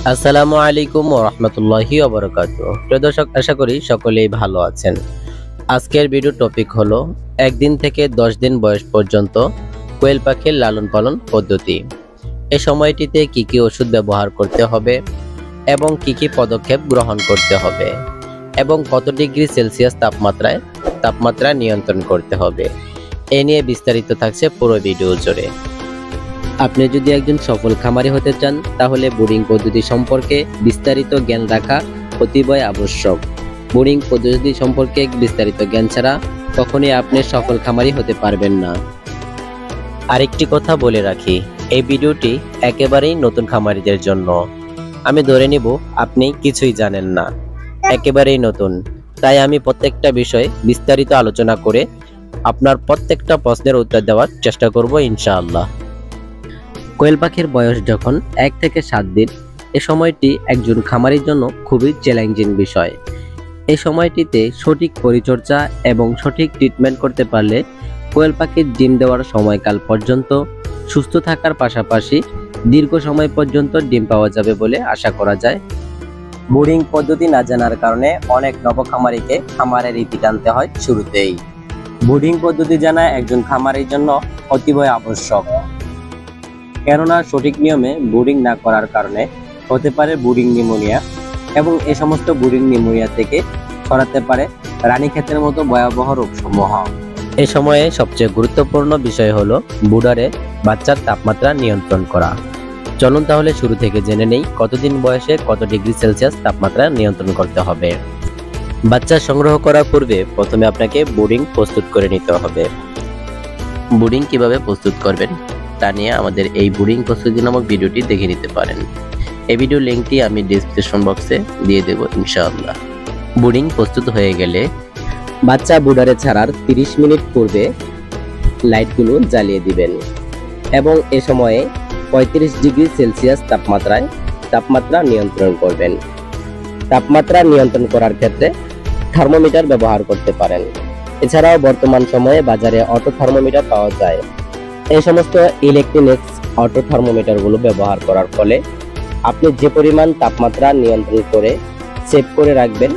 আসসালামু আলাইকুম ওয়া রাহমাতুল্লাহি ওয়া বারাকাতুহু। প্রিয় দর্শক, আশা করি সকলেই ভালো আছেন। আজকের ভিডিও টপিক হলো 1 দিন থেকে 10 দিন বয়স পর্যন্ত কোয়েল পাখির লালন পালন পদ্ধতি। এই সময়টিতে কি কি ওষুধ ব্যবহার করতে হবে এবং কি কি পদক্ষেপ গ্রহণ করতে হবে এবং কত ডিগ্রি সেলসিয়াস তাপমাত্রা নিয়ন্ত্রণ করতে হবে, এ নিয়ে বিস্তারিত থাকছে পুরো ভিডিও জুড়ে। আপনি যদি একজন সফল খামারি হতে চান তাহলে বোর্ডিং পদ্ধতি সম্পর্কে বিস্তারিত জ্ঞান রাখা অতীবই আবশ্যক। বোর্ডিং পদ্ধতি সম্পর্কে বিস্তারিত জ্ঞান ছাড়া কখনোই আপনি সফল খামারি হতে পারবেন না। আরেকটি কথা বলে রাখি, এই ভিডিওটি একেবারেই নতুন খামারিদের জন্য। আমি ধরে নিব আপনি কিছুই জানেন না, একেবারেই নতুন। তাই আমি প্রত্যেকটা বিষয়ে বিস্তারিত আলোচনা করে আপনার প্রত্যেকটা প্রশ্নের উত্তর দেওয়ার চেষ্টা করব ইনশাআল্লাহ। কোয়েল পাখির বয়স যখন 1 থেকে 7 দিন, এ সময়টি একজন খামারির জন্য খুবই চ্যালেঞ্জিং বিষয়। এই সময়টিতে সঠিক পরিচর্যা এবং সঠিক ট্রিটমেন্ট করতে পারলে কোয়েল পাখির ডিম দেওয়ার সময়কাল পর্যন্ত সুস্থ থাকার পাশাপাশি দীর্ঘ সময় পর্যন্ত ডিম পাওয়া যাবে বলে আশা করা যায়। বোর্ডিং পদ্ধতি না জানার কারণে অনেক নবখামারিকে খামারের রীতি টানতে হয় শুরুতেই। বোর্ডিং পদ্ধতি জানা একজন খামারির জন্য অতীবই আবশ্যক, কেননা সঠিক নিয়মে বোর্ডিং না করার কারণে হতে পারে বোর্ডিং নিউমোনিয়া, এবং এই সমস্ত বোর্ডিং নিউমোনিয়া থেকে ছড়াতে পারে রানীক্ষেতের মতো ভয়াবহ রোগসমূহ। এই সময়ে সবচেয়ে গুরুত্বপূর্ণ বিষয় হলো ব্রুডারে বাচ্চার তাপমাত্রা নিয়ন্ত্রণ করা। চলুন তাহলে শুরু থেকে জেনে নেই কতদিন বয়সে কত ডিগ্রি সেলসিয়াস তাপমাত্রা নিয়ন্ত্রণ করতে হবে। বাচ্চা সংগ্রহ করার পূর্বে প্রথমে আপনাকে বোর্ডিং প্রস্তুত করে নিতে হবে। বোর্ডিং কিভাবে প্রস্তুত করবেন তা নিয়ে আমাদের এই বোর্ডিং প্রস্তুতি নামক ভিডিওটি দেখে নিতে পারেন। এই ভিডিও লিঙ্কটি আমি ডেসক্রিপশন বক্সে দিয়ে দেব ইনশাআল্লাহ। বোর্ডিং প্রস্তুত হয়ে গেলে বাচ্চা ব্রুডারে ছাড়ার 30 মিনিট পূর্বে লাইটগুলো জ্বালিয়ে দিবেন এবং এ সময়ে 35 ডিগ্রি সেলসিয়াস তাপমাত্রা নিয়ন্ত্রণ করবেন। তাপমাত্রা নিয়ন্ত্রণ করার ক্ষেত্রে থার্মোমিটার ব্যবহার করতে পারেন। এছাড়াও বর্তমান সময়ে বাজারে অটো থার্মোমিটার পাওয়া যায়। এই সমস্ত ইলেকট্রনিক্স অটো থার্মোমিটারগুলো ব্যবহার করার ফলে আপনি যে পরিমাণ তাপমাত্রা নিয়ন্ত্রণ করে সেভ করে রাখবেন,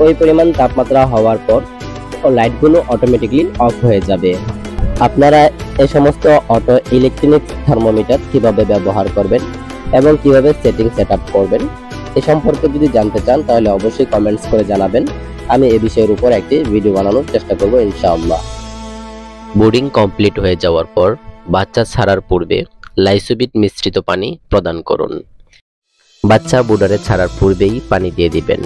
ওই পরিমাণ তাপমাত্রা হওয়ার পর লাইটগুলো অটোমেটিকলি অফ হয়ে যাবে। আপনারা এই সমস্ত অটো ইলেকট্রনিক্স থার্মোমিটার কিভাবে ব্যবহার করবেন এবং কিভাবে সেট আপ করবেন এ সম্পর্কে যদি জানতে চান তাহলে অবশ্যই কমেন্টস করে জানাবেন। আমি এই বিষয়ের উপর একটি ভিডিও বানানোর চেষ্টা করব ইনশাআল্লাহ। বোর্ডিং কমপ্লিট হয়ে যাওয়ার পর বাচ্চা ছাড়ার পূর্বে লাইসোবিট মিশ্রিত পানি প্রদান করুন। বাচ্চা ব্রুডারে ছাড়ার পূর্বেই পানি দিয়ে দিবেন,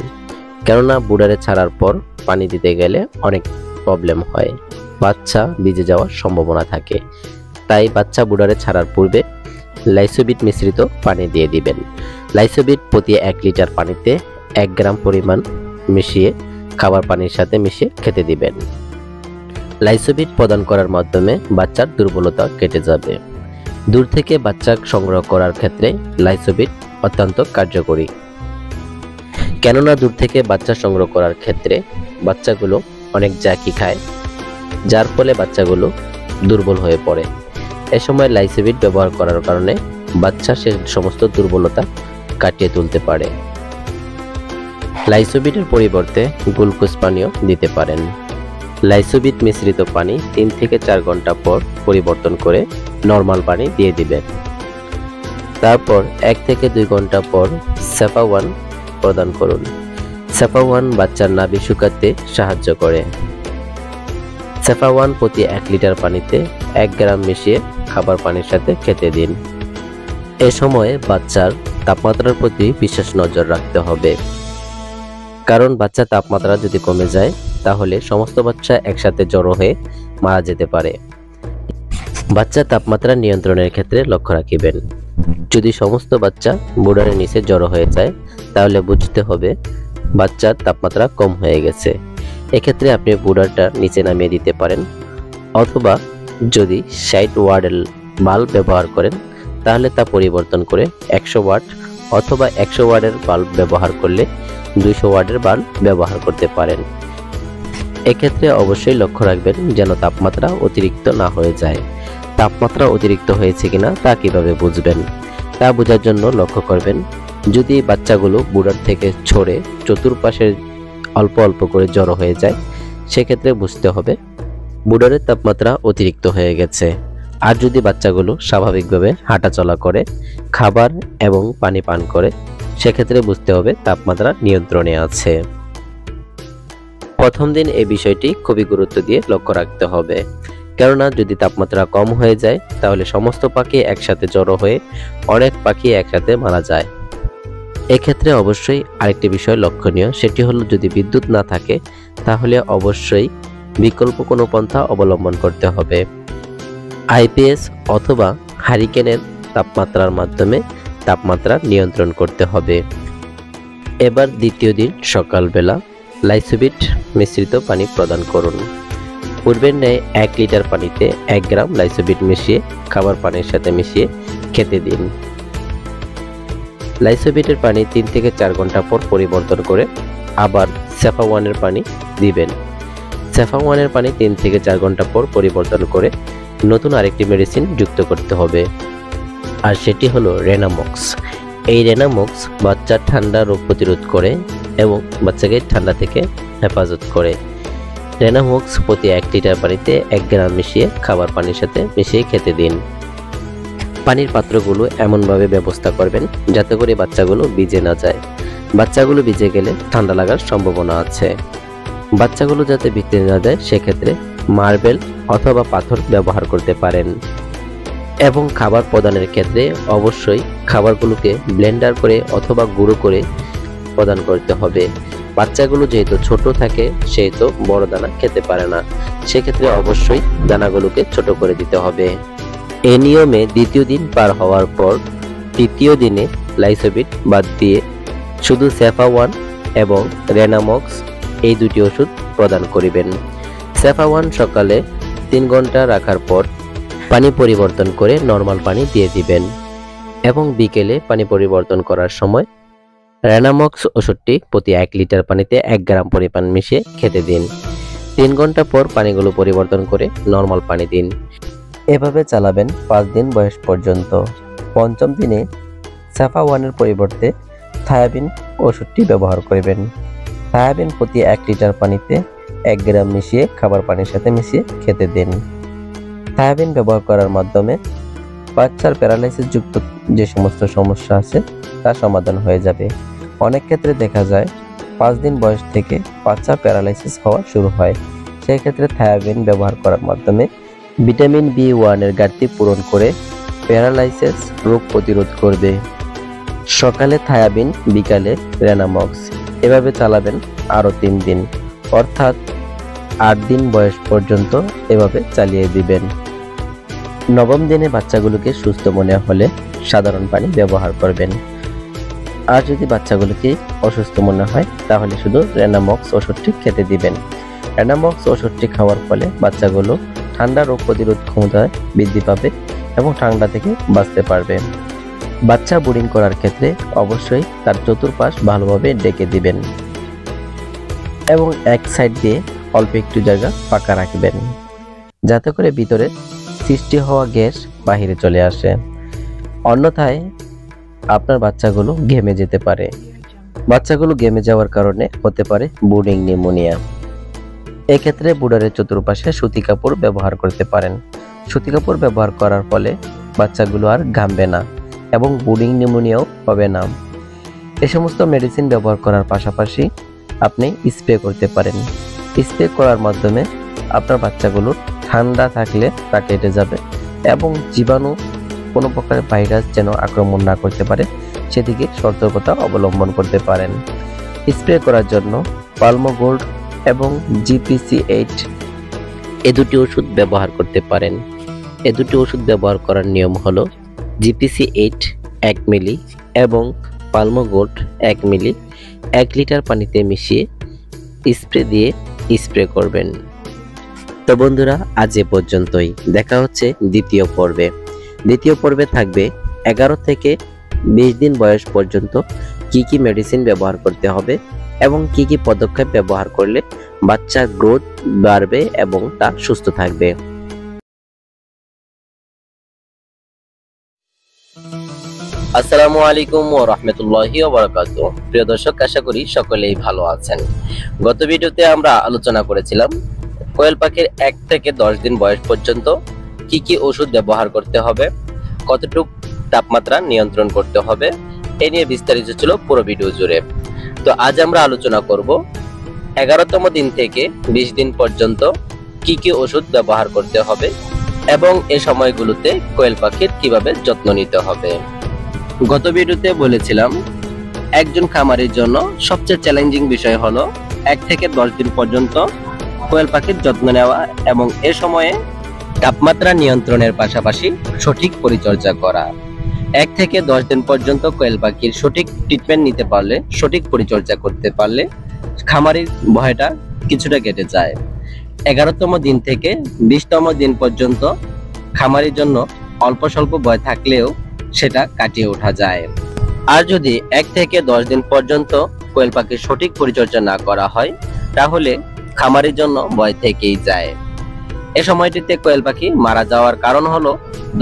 কেননা ব্রুডারে ছাড়ার পর পানি দিতে গেলে অনেক প্রবলেম হয়, বাচ্চা ভিজে যাওয়ার সম্ভাবনা থাকে। তাই বাচ্চা ব্রুডারে ছাড়ার পূর্বে লাইসোবিট মিশ্রিত পানি দিয়ে দিবেন। লাইসোবিট প্রতি 1 লিটার পানিতে 1 গ্রাম পরিমাণ মিশিয়ে খাবার পানির সাথে মিশিয়ে খেতে দিবেন। লাইসোবিট প্রদান করার মাধ্যমে বাচ্চার দুর্বলতা কেটে যাবে। দূর থেকে বাচ্চা সংগ্রহ করার ক্ষেত্রে লাইসোবিট অত্যন্ত কার্যকরী, কেননা দূর থেকে বাচ্চা সংগ্রহ করার ক্ষেত্রে বাচ্চাগুলো অনেক জাকি খায়, যার ফলে বাচ্চাগুলো দুর্বল হয়ে পড়ে। এ সময় লাইসোবিট ব্যবহার করার কারণে বাচ্চা সে সমস্ত দুর্বলতা কাটিয়ে তুলতে পারে। লাইসোবিটের পরিবর্তে গ্লুকোজ পানীয় দিতে পারেন। লাইসোবিট মিশ্রিত পানি 3 থেকে 4 ঘন্টা পর পরিবর্তন করে নরমাল পানি দিয়ে দিবেন। তারপর 1 থেকে 2 ঘন্টা পর সেফা-1 প্রদান করুন। সেফা-1 বাচ্চার নাভি শুকাতে সাহায্য করে। সেফা-1 প্রতি 1 লিটার পানিতে 1 গ্রাম মিশিয়ে খাবার পানির সাথে খেতে দিন। এ সময়ে বাচ্চার তাপমাত্রার প্রতি বিশেষ নজর রাখতে হবে, কারণ বাচ্চার তাপমাত্রা যদি কমে যায় তাহলে সমস্ত বাচ্চা একসাথে জড়ো হয়ে মারা যেতে পারে। বাচ্চা তাপমাত্রা নিয়ন্ত্রণের ক্ষেত্রে লক্ষ্য রাখবেন। যদি সমস্ত বাচ্চা ব্রুডারের নিচে জড়ো হয়ে যায় তাহলে বুঝতে হবে বাচ্চার তাপমাত্রা কম হয়ে গেছে। এক্ষেত্রে আপনি ব্রুডারটা নিচে নামিয়ে দিতে পারেন, অথবা যদি 60 ওয়াটের বাল্ব ব্যবহার করেন তাহলে তা পরিবর্তন করে 100 ওয়াট অথবা 100 ওয়াটের বাল্ব ব্যবহার করলে 200 ওয়াটের বাল্ব ব্যবহার করতে পারেন। এক্ষেত্রে অবশ্যই লক্ষ্য রাখবেন যেন তাপমাত্রা অতিরিক্ত না হয়ে যায়। তাপমাত্রা অতিরিক্ত হয়েছে কিনা তা কিভাবে বুঝবেন তা বোঝার জন্য লক্ষ্য করবেন যদি বাচ্চাগুলো বুড়ার থেকে ছড়ে চতুর্পাশে অল্প অল্প করে জড়ো হয়ে যায়, সেক্ষেত্রে বুঝতে হবে বুডারের তাপমাত্রা অতিরিক্ত হয়ে গেছে। আর যদি বাচ্চাগুলো স্বাভাবিকভাবে হাঁটাচলা করে, খাবার এবং পানি পান করে, সেক্ষেত্রে বুঝতে হবে তাপমাত্রা নিয়ন্ত্রণে আছে। প্রথম দিন এই বিষয়টি খুবই গুরুত্ব দিয়ে লক্ষ্য রাখতে হবে, কেননা যদি তাপমাত্রা কম হয়ে যায় তাহলে সমস্ত পাখি একসাথে জড়ো হয়ে অনেক পাখি একসাথে মারা যায়। এক্ষেত্রে অবশ্যই আরেকটি বিষয় লক্ষণীয়, সেটি হলো যদি বিদ্যুৎ না থাকে তাহলে অবশ্যই বিকল্প কোনো পন্থা অবলম্বন করতে হবে। আইপিএস অথবা হারিকেনের তাপমাত্রার মাধ্যমে তাপমাত্রা নিয়ন্ত্রণ করতে হবে। এবার দ্বিতীয় দিন সকালবেলা লাইসোবিট মিশ্রিত পানি প্রদান করুন। পূর্বের ন্যায় 1 লিটার পানিতে 1 গ্রাম লাইসোবিট মিশিয়ে খাবার পানির সাথে মিশিয়ে খেতে দিন। লাইসোবিটের পানি 3 থেকে 4 ঘন্টা পর পরিবর্তন করে আবার সেফা-1 এর পানি দিবেন। সেফা-1 এর পানি 3 থেকে 4 ঘন্টা পর পরিবর্তন করে নতুন আরেকটি মেডিসিন যুক্ত করতে হবে, আর সেটি হলো রেনামক্স। এই রেনামক্স বাচ্চার ঠান্ডা রোগ প্রতিরোধ করে এবং বাচ্চাকে ঠান্ডা থেকে হেফাজত করে। রেনামক্স প্রতি 1 লিটার পানিতে 1 গ্রাম মিশিয়ে খাবার পানির সাথে মিশিয়ে খেতে দিন। পানির পাত্রগুলো এমনভাবে ব্যবস্থা করবেন যাতে করে বাচ্চাগুলো ভিজে না যায়। বাচ্চাগুলো ভিজে গেলে ঠান্ডা লাগার সম্ভাবনা আছে। বাচ্চাগুলো যাতে ভিজে না যায় সেক্ষেত্রে মার্বেল অথবা পাথর ব্যবহার করতে পারেন। এবং খাবার প্রদানের ক্ষেত্রে অবশ্যই খাবারগুলোকে ব্লেন্ডার করে অথবা গুঁড়ো করে প্রদান করতে হবে। বাচ্চাগুলো যেহেতু ছোট থাকে সেহেতু বড় দানা খেতে পারে না, সেক্ষেত্রে অবশ্যই দানাগুলোকে ছোট করে দিতে হবে। এই নিয়মে দ্বিতীয় দিন পার হওয়ার পর তৃতীয় দিনে লাইসোবিট বাদ দিয়ে শুধু সেফা-1 এবং রেনামক্স এই দুটি ওষুধ প্রদান করিবেন। সেফা-1 সকালে 3 ঘন্টা রাখার পর পানি পরিবর্তন করে নরমাল পানি দিয়ে দিবেন এবং বিকেলে পানি পরিবর্তন করার সময় রেনামক্স ওষুধটি প্রতি 1 লিটার পানিতে 1 গ্রাম পরিমাণ মিশিয়ে খেতে দিন। 3 ঘন্টা পর পানিগুলো পরিবর্তন করে নরমাল পানি দিন। এভাবে চালাবেন 5 দিন বয়স পর্যন্ত। পঞ্চম দিনে সেফা-1 এর পরিবর্তে থায়াবিন ওষুধটি ব্যবহার করবেন। থায়াবিন প্রতি 1 লিটার পানিতে 1 গ্রাম মিশিয়ে খাবার পানির সাথে মিশিয়ে খেতে দিন। থায়াবিন ব্যবহার করার মাধ্যমে বাচ্চার প্যারালাইসিস যুক্ত যে সমস্ত সমস্যা আছে তা সমাধান হয়ে যাবে। অনেক ক্ষেত্রে দেখা যায় 5 দিন বয়স থেকে বাচ্চা প্যারালাইসিস হওয়া শুরু হয়। সেই ক্ষেত্রে থায়াবিন ব্যবহার করার মাধ্যমে ভিটামিন B1 এর ঘাটতি পূরণ করে প্যারালাইসিস রোগ প্রতিরোধ করবে। সকালে থায়াবিন, বিকালে রেনামক্স। এভাবে চালাবেন আরও 3 দিন, অর্থাৎ 8 দিন বয়স পর্যন্ত এভাবে চালিয়ে দিবেন। নবম দিনে বাচ্চাগুলোকে সুস্থ মনে হলে সাধারণ পানি ব্যবহার করবেন। আর যদি বাচ্চাগুলোকে অসুস্থ মনে হয় তাহলে শুধু রেনামক্স ওষুধটি খেতে দিবেন। রেনামক্স ওষুধটি খাওয়ার ফলে বাচ্চাগুলো ঠান্ডা রোগ প্রতিরোধ ক্ষমতায় বৃদ্ধি পাবে এবং ঠান্ডা থেকে বাঁচতে পারবে। বাচ্চা বোর্ডিং করার ক্ষেত্রে অবশ্যই তার চতুর্পাশ ভালোভাবে ডেকে দিবেন এবং এক সাইড দিয়ে অল্প একটু জায়গা ফাঁকা রাখবেন যাতে করে ভিতরে সৃষ্টি হওয়া গ্যাস বাহিরে চলে আসে। অন্যথায় আপনার বাচ্চাগুলো ঘেমে যেতে পারে। বাচ্চাগুলো ঘেমে যাওয়ার কারণে হতে পারে বোর্ডিং নিউমোনিয়া। এক্ষেত্রে বুডারের চতুর্পাশে সুতি কাপড় ব্যবহার করতে পারেন। সুতি কাপড় ব্যবহার করার ফলে বাচ্চাগুলো আর ঘামবে না এবং বোর্ডিং নিউমোনিয়াও হবে না। এই সমস্ত মেডিসিন ব্যবহার করার পাশাপাশি আপনি স্প্রে করতে পারেন। স্প্রে করার মাধ্যমে আপনার বাচ্চাগুলো ঠান্ডা থাকলে তা কেটে যাবে এবং জীবাণু কোনো প্রকার ভাইরাস যেন আক্রমণ না করতে পারে সেদিকে সতর্কতা অবলম্বন করতে পারেন। স্প্রে করার জন্য পালমোগোল্ড এবং GPC8 এ দুটি ওষুধ ব্যবহার করতে পারেন। এ দুটি ওষুধ ব্যবহার করার নিয়ম হলো GPC8 1 মিলি এবং পালমোগোল্ড 1 মিলি 1 লিটার পানিতে মিশিয়ে স্প্রে দিয়ে স্প্রে করবেন। তো বন্ধুরা, আজ এ পর্যন্তই। দেখা হচ্ছে দ্বিতীয় পর্বে। দ্বিতীয় পর্বে থাকবে 11 থেকে 20 দিন বয়স পর্যন্ত কি কি মেডিসিন ব্যবহার করতে হবে এবং কি কি পদক্ষেপ ব্যবহার করলে বাচ্চার গ্রোথ বাড়বে এবং তা সুস্থ থাকবে। আসসালামু আলাইকুম ওয়া রাহমাতুল্লাহি ওয়া বারাকাতুহু। প্রিয় দর্শক, আশা করি সকলেই ভালো আছেন। গত ভিডিওতে আমরা আলোচনা করেছিলাম কোয়েল পাখির 1 থেকে 10 দিন বয়স পর্যন্ত কি কি ওষুধ ব্যবহার করতে হবে, কতটুকু তাপমাত্রা নিয়ন্ত্রণ করতে হবে, এ নিয়ে বিস্তারিত ছিল পুরো ভিডিও জুড়ে। তো আজ আমরা আলোচনা করব 11তম দিন থেকে 20 দিন পর্যন্ত কি কি ওষুধ ব্যবহার করতে হবে এবং এই সময়গুলোতে কোয়েল পাখির কিভাবে যত্ন নিতে হবে। গত ভিডিওতে বলেছিলাম একজন খামারের জন্য সবচেয়ে চ্যালেঞ্জিং বিষয় হলো 1 থেকে 10 দিন পর্যন্ত কোয়েল পাখির যত্ন নেওয়া এবং এ সময়ে তাপমাত্রা নিয়ন্ত্রণের পাশাপাশি সঠিক পরিচর্যা করা। 1 থেকে 10 দিন পর্যন্ত কোয়েল পাখির সঠিক ট্রিটমেন্ট নিতে পারলে, সঠিক পরিচর্যা করতে পারলে খামারের ভয়টা কিছুটা কেটে যায়। 11তম দিন থেকে 20তম দিন পর্যন্ত খামারের জন্য অল্প স্বল্প ভয় থাকলেও সেটা কাটিয়ে ওঠা যায়। আর যদি 1 থেকে 10 দিন পর্যন্ত কোয়েল পাখির সঠিক পরিচর্যা না করা হয় তাহলে খামারের জন্য ভয় থেকেই যায়। এ সময়টিতে কোয়েল পাখি মারা যাওয়ার কারণ হলো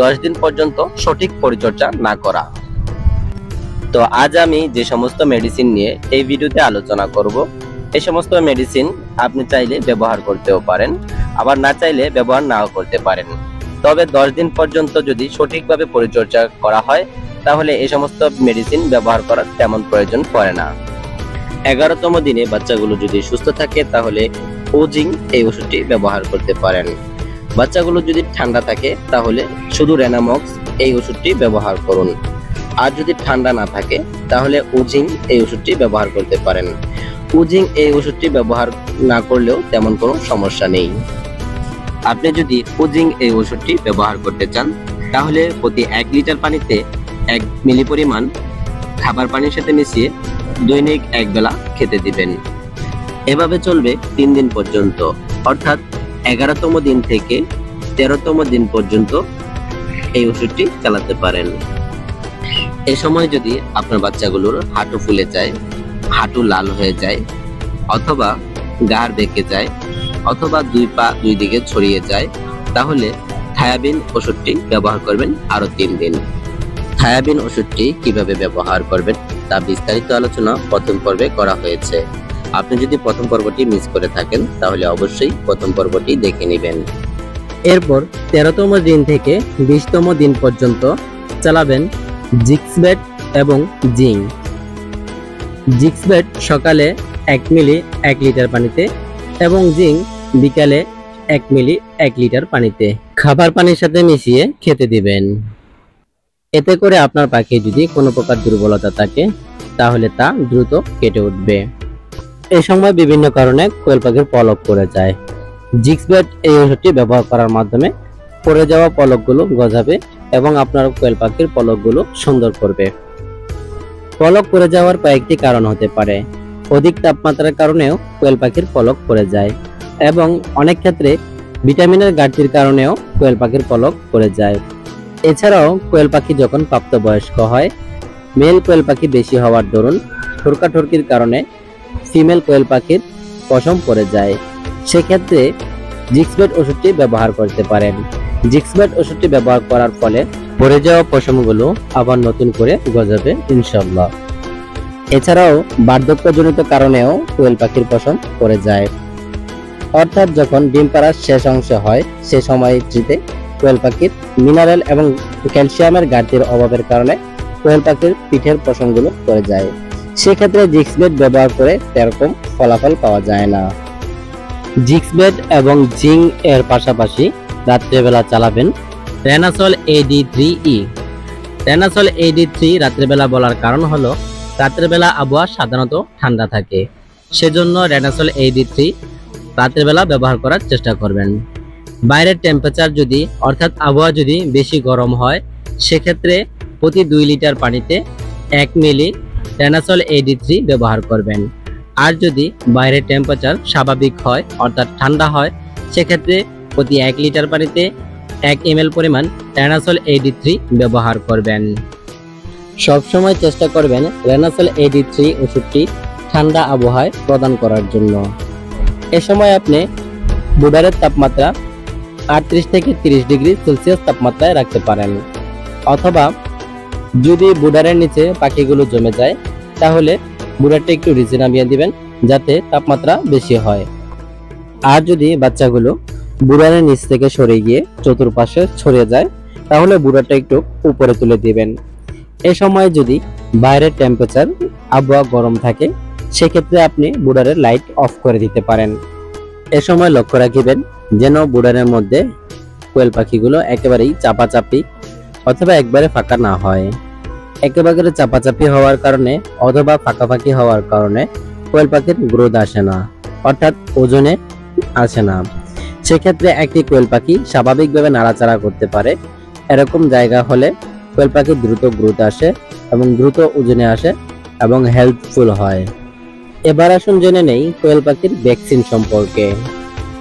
10 দিন পর্যন্ত সঠিক পরিচর্যা না করা। তো আজ আমি যে সমস্ত মেডিসিন নিয়ে এই ভিডিওতে আলোচনা করব, এই সমস্ত মেডিসিন আপনি চাইলে ব্যবহার করতেও পারেন, আবার না চাইলে ব্যবহার নাও করতে পারেন। তবে 10 দিন পর্যন্ত যদি সঠিকভাবে পরিচর্যা করা হয় তাহলে এই সমস্ত মেডিসিন ব্যবহার করার তেমন প্রয়োজন পড়ে না। 11তম দিনে বাচ্চাগুলো যদি সুস্থ থাকে তাহলে ওজিং এই ওষুধটি ব্যবহার করতে পারেন। বাচ্চাগুলো যদি ঠান্ডা থাকে তাহলে শুধু রেনামক্স এই ওষুধটি ব্যবহার করুন। আর যদি ঠান্ডা না থাকে তাহলে ওজিং এই ওষুধটি ব্যবহার করতে পারেন। ওজিং এই ওষুধটি ব্যবহার না করলেও তেমন কোনো সমস্যা নেই। আপনি যদি ওজিং এই ওষুধটি ব্যবহার করতে চান তাহলে প্রতি 1 লিটার পানিতে 1 মিলি পরিমাণ খাবার পানির সাথে মিশিয়ে দৈনিক 1 বেলা খেতে দিবেন। এভাবে চলবে 3 দিন পর্যন্ত, অর্থাৎ 11তম দিন থেকে 13তম দিন পর্যন্ত এই ওষুধটি চালাতে পারেন। এ সময় যদি আপনার বাচ্চাগুলোর হাঁটু ফুলে যায়, হাঁটু লাল হয়ে যায়, অথবা গাড় বেঁকে যায়, অথবা 2 পা 2 দিকে ছড়িয়ে যায় তাহলে থায়াবিন ওষুধটি ব্যবহার করবেন আরো 3 দিন। থায়াবিন ওষুধটি কিভাবে ব্যবহার করবেন তা বিস্তারিত আলোচনা প্রথম পর্বে করা হয়েছে। আপনি যদি প্রথম পর্বটি মিস করে থাকেন তাহলে অবশ্যই প্রথম পর্বটি দেখে নেবেন। এরপর 13তম দিন থেকে 20তম দিন পর্যন্ত চালাবেন জিক্সবেট এবং জিং। জিক্সবেট সকালে 1 মিলি 1 লিটার পানিতে এবং জিং বিকালে 1 মিলি 1 লিটার পানিতে খাবার পানির সাথে মিশিয়ে খেতে দিবেন। এতে করে আপনার পাখি যদি কোনো প্রকার দুর্বলতা থাকে তাহলে তা দ্রুত কেটে উঠবে। এই সময় বিভিন্ন কারণে কোয়েল পাখির পলক পড়ে যায়। জিক্সবেট এই ওষুধটি ব্যবহার করার মাধ্যমে পড়ে যাওয়া পলকগুলো গজাবে এবং আপনার কোয়েল পাখির পলকগুলো সুন্দর করবে। পলক পড়ে যাওয়ার কয়েকটি কারণ হতে পারে। অধিক তাপমাত্রার কারণেও কোয়েল পাখির পলক পড়ে যায় এবং অনেক ক্ষেত্রে ভিটামিনের ঘাটতির কারণেও কোয়েল পাখির পলক পড়ে যায়। এছাড়াও কোয়েল পাখি যখন প্রাপ্তবয়স্ক হয়, মেল কোয়েল পাখি বেশি হওয়ার দরুন ঠোরকাঠোরকির কারণে ফিমেল কোয়েল পাখির পশম পড়ে যায়। সেক্ষেত্রে জিক্সবেট ওষুধটি ব্যবহার করতে পারেন। জিক্সবেট ওষুধটি ব্যবহার করার ফলে পড়ে যাওয়া পশমগুলো আবার নতুন করে গজাবে ইনশাআল্লাহ। এছাড়াও বার্ধক্যজনিত কারণেও কোয়েল পাখির পশম পড়ে যায়, অর্থাৎ যখন ডিম পাড়ার শেষ অংশ হয় সে সময়টিতে কোয়েল পাখির মিনারেল এবং ক্যালসিয়ামের ঘাটতির অভাবের কারণে কোয়েল পাখির পিঠের পশমগুলো পড়ে যায়। সেক্ষেত্রে জিক্সবেট ব্যবহার করে সেরকম ফলাফল পাওয়া যায় না। জিক্সবেট এবং জিং এর পাশাপাশি রাত্রেবেলা চালাবেন রেনাসল AD3E। রেনাসল AD3 রাত্রেবেলা বলার কারণ হলো রাত্রেবেলা আবহাওয়া সাধারণত ঠান্ডা থাকে, সেজন্য রেনাসল AD3 রাত্রেবেলা ব্যবহার করার চেষ্টা করবেন। বাইরের টেম্পারেচার যদি অর্থাৎ আবহাওয়া যদি বেশি গরম হয় সেক্ষেত্রে প্রতি 2 লিটার পানিতে 1 মিলি রেনাসল AD3 ব্যবহার করবেন। আর যদি বাইরের টেম্পারেচার স্বাভাবিক হয় অর্থাৎ ঠান্ডা হয় সেক্ষেত্রে প্রতি 1 লিটার পানিতে 1 ml পরিমাণ রেনাসল AD3 ব্যবহার করবেন। সবসময় চেষ্টা করবেন রেনাসল AD3 ওষুধটি ঠান্ডা আবহাওয়ায় প্রদান করার জন্য। এ সময় আপনি বুডারের তাপমাত্রা 38 থেকে 30 ডিগ্রি সেলসিয়াস তাপমাত্রায় রাখতে পারেন, অথবা যদি বুডারের নিচে পাখিগুলো জমে যায় তাহলে বুডারটা একটু নিচে নামিয়ে দিবেন যাতে তাপমাত্রা বেশি হয়। আর যদি বাচ্চাগুলো বুডারের নিচ থেকে সরে গিয়ে চতুর্পাশে ছড়িয়ে যায় তাহলে বুডারটা একটু উপরে তুলে দিবেন। এ সময় যদি বাইরের টেম্পারেচার আবহাওয়া গরম থাকে সেক্ষেত্রে আপনি বুডারের লাইট অফ করে দিতে পারেন। এ সময় লক্ষ্য রাখিবেন যেন বুডারের মধ্যে কোয়েল পাখিগুলো একেবারেই চাপাচাপি অথবা একবারে ফাঁকা না হয়। একেবারে চাপাচাপি হওয়ার কারণে অথবা ফাঁকাফাঁকি হওয়ার কারণে কোয়েল পাখির গ্রোথ আসে না, অর্থাৎ ওজনে আসে না। সেক্ষেত্রে একটি কোয়েল পাখি স্বাভাবিকভাবে নাড়াচাড়া করতে পারে এরকম জায়গা হলে কোয়েল পাখির দ্রুত গ্রোথ আসে এবং দ্রুত ওজনে আসে এবং হেল্পফুল হয়। এবার আসুন জেনে নেই কোয়েল পাখির ভ্যাকসিন সম্পর্কে।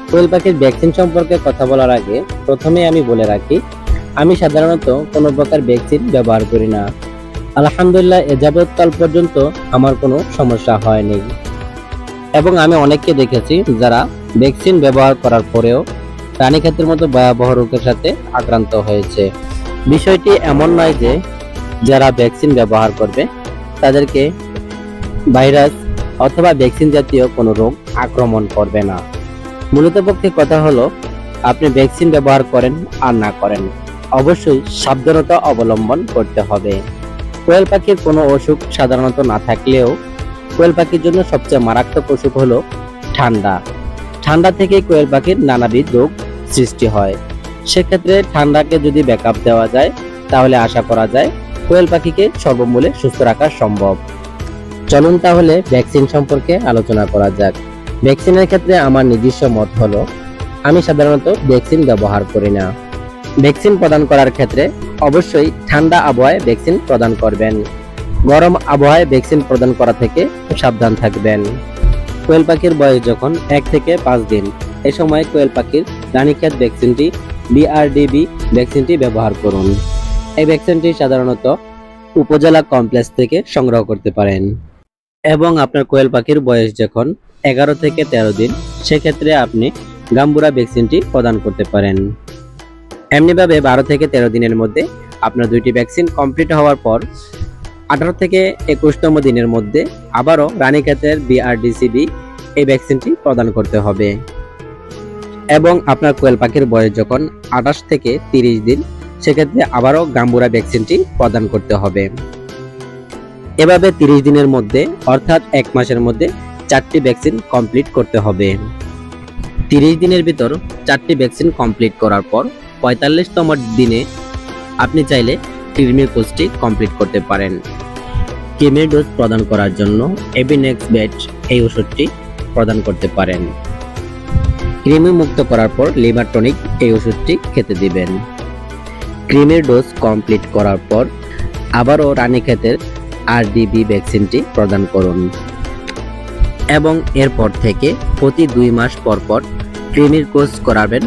কোয়েল পাখির ভ্যাকসিন সম্পর্কে কথা বলার আগে প্রথমে আমি বলে রাখি, আমি সাধারণত কোনো প্রকার ভ্যাকসিন ব্যবহার করি না। আলহামদুলিল্লাহ এ যাবৎকাল পর্যন্ত আমার কোনো সমস্যা হয়নি এবং আমি অনেককে দেখেছি যারা ভ্যাকসিন ব্যবহার করার পরেও রানীক্ষেতের মতো ভয়াবহ রোগের সাথে আক্রান্ত হয়েছে। বিষয়টি এমন নয় যে যারা ভ্যাকসিন ব্যবহার করবে তাদেরকে ভাইরাস অথবা ভ্যাকসিন জাতীয় কোনো রোগ আক্রমণ করবে না। মূলত পক্ষে কথা হলো আপনি ভ্যাকসিন ব্যবহার করেন আর না করেন, অবশ্যই সাবধানতা অবলম্বন করতে হবে। কোয়েল পাখির কোনো অসুখ সাধারণত না থাকলেও কোয়েল পাখির জন্য সবচেয়ে মারাত্মক অসুখ হলো ঠান্ডা। ঠান্ডা থেকে কোয়েল পাখির নানাবিধ রোগ সৃষ্টি হয়। সেক্ষেত্রে ঠান্ডাকে যদি ব্যাকআপ দেওয়া যায় তাহলে আশা করা যায় কোয়েল পাখিকে সর্বমূলে সুস্থ রাখা সম্ভব। চলুন তাহলে ভ্যাকসিন সম্পর্কে আলোচনা করা যাক। ভ্যাকসিনের ক্ষেত্রে আমার নিজস্ব মত হলো আমি সাধারণত ভ্যাকসিন ব্যবহার করি না। ভ্যাকসিন প্রদান করার ক্ষেত্রে অবশ্যই ঠান্ডা আবহাওয়ায় ভ্যাকসিন প্রদান করবেন। গরম আবহাওয়ায় ভ্যাকসিন প্রদান করা থেকে সাবধান থাকবেন। কোয়েল পাখির বয়স যখন 1 থেকে 5 দিন, এ সময় কোয়েল পাখির রানীক্ষেত ভ্যাকসিনটি BRDB ভ্যাকসিনটি ব্যবহার করুন। এই ভ্যাকসিনটি সাধারণত উপজেলা কমপ্লেক্স থেকে সংগ্রহ করতে পারেন। এবং আপনার কোয়েল পাখির বয়স যখন 11 থেকে 13 দিন, সেক্ষেত্রে আপনি গাম্বুরা ভ্যাকসিনটি প্রদান করতে পারেন। এমনিভাবে 12 থেকে 13 দিনের মধ্যে আপনার 2টি ভ্যাকসিন কমপ্লিট হওয়ার পর 18 থেকে 21তম দিনের মধ্যে আবারও রানীক্ষেতের BRDCB এই ভ্যাকসিনটি প্রদান করতে হবে। এবং আপনার কোয়েল পাখির বয়স যখন 28 থেকে 30 দিন, সেক্ষেত্রে আবারও গাম্বুরা ভ্যাকসিনটি প্রদান করতে হবে। এভাবে 30 দিনের মধ্যে অর্থাৎ 1 মাসের মধ্যে 4টি ভ্যাকসিন কমপ্লিট করতে হবে। 30 দিনের ভিতর 4টি ভ্যাকসিন কমপ্লিট করার পর 45তম দিনে আপনি চাইলে কৃমির কোর্সটি কমপ্লিট করতে পারেন। কৃমির ডোজ প্রদান করার জন্য এবিনেক্স ব্যাচ এই ওষুধটি প্রদান করতে পারেন। কৃমি মুক্ত করার পর লিভার টনিক এই ওষুধটি খেতে দিবেন। কৃমির ডোজ কমপ্লিট করার পর আবারও রানীক্ষেতের RDB ভ্যাকসিনটি প্রদান করুন এবং এরপর থেকে প্রতি 2 মাস পর পর কৃমির কোর্স করাবেন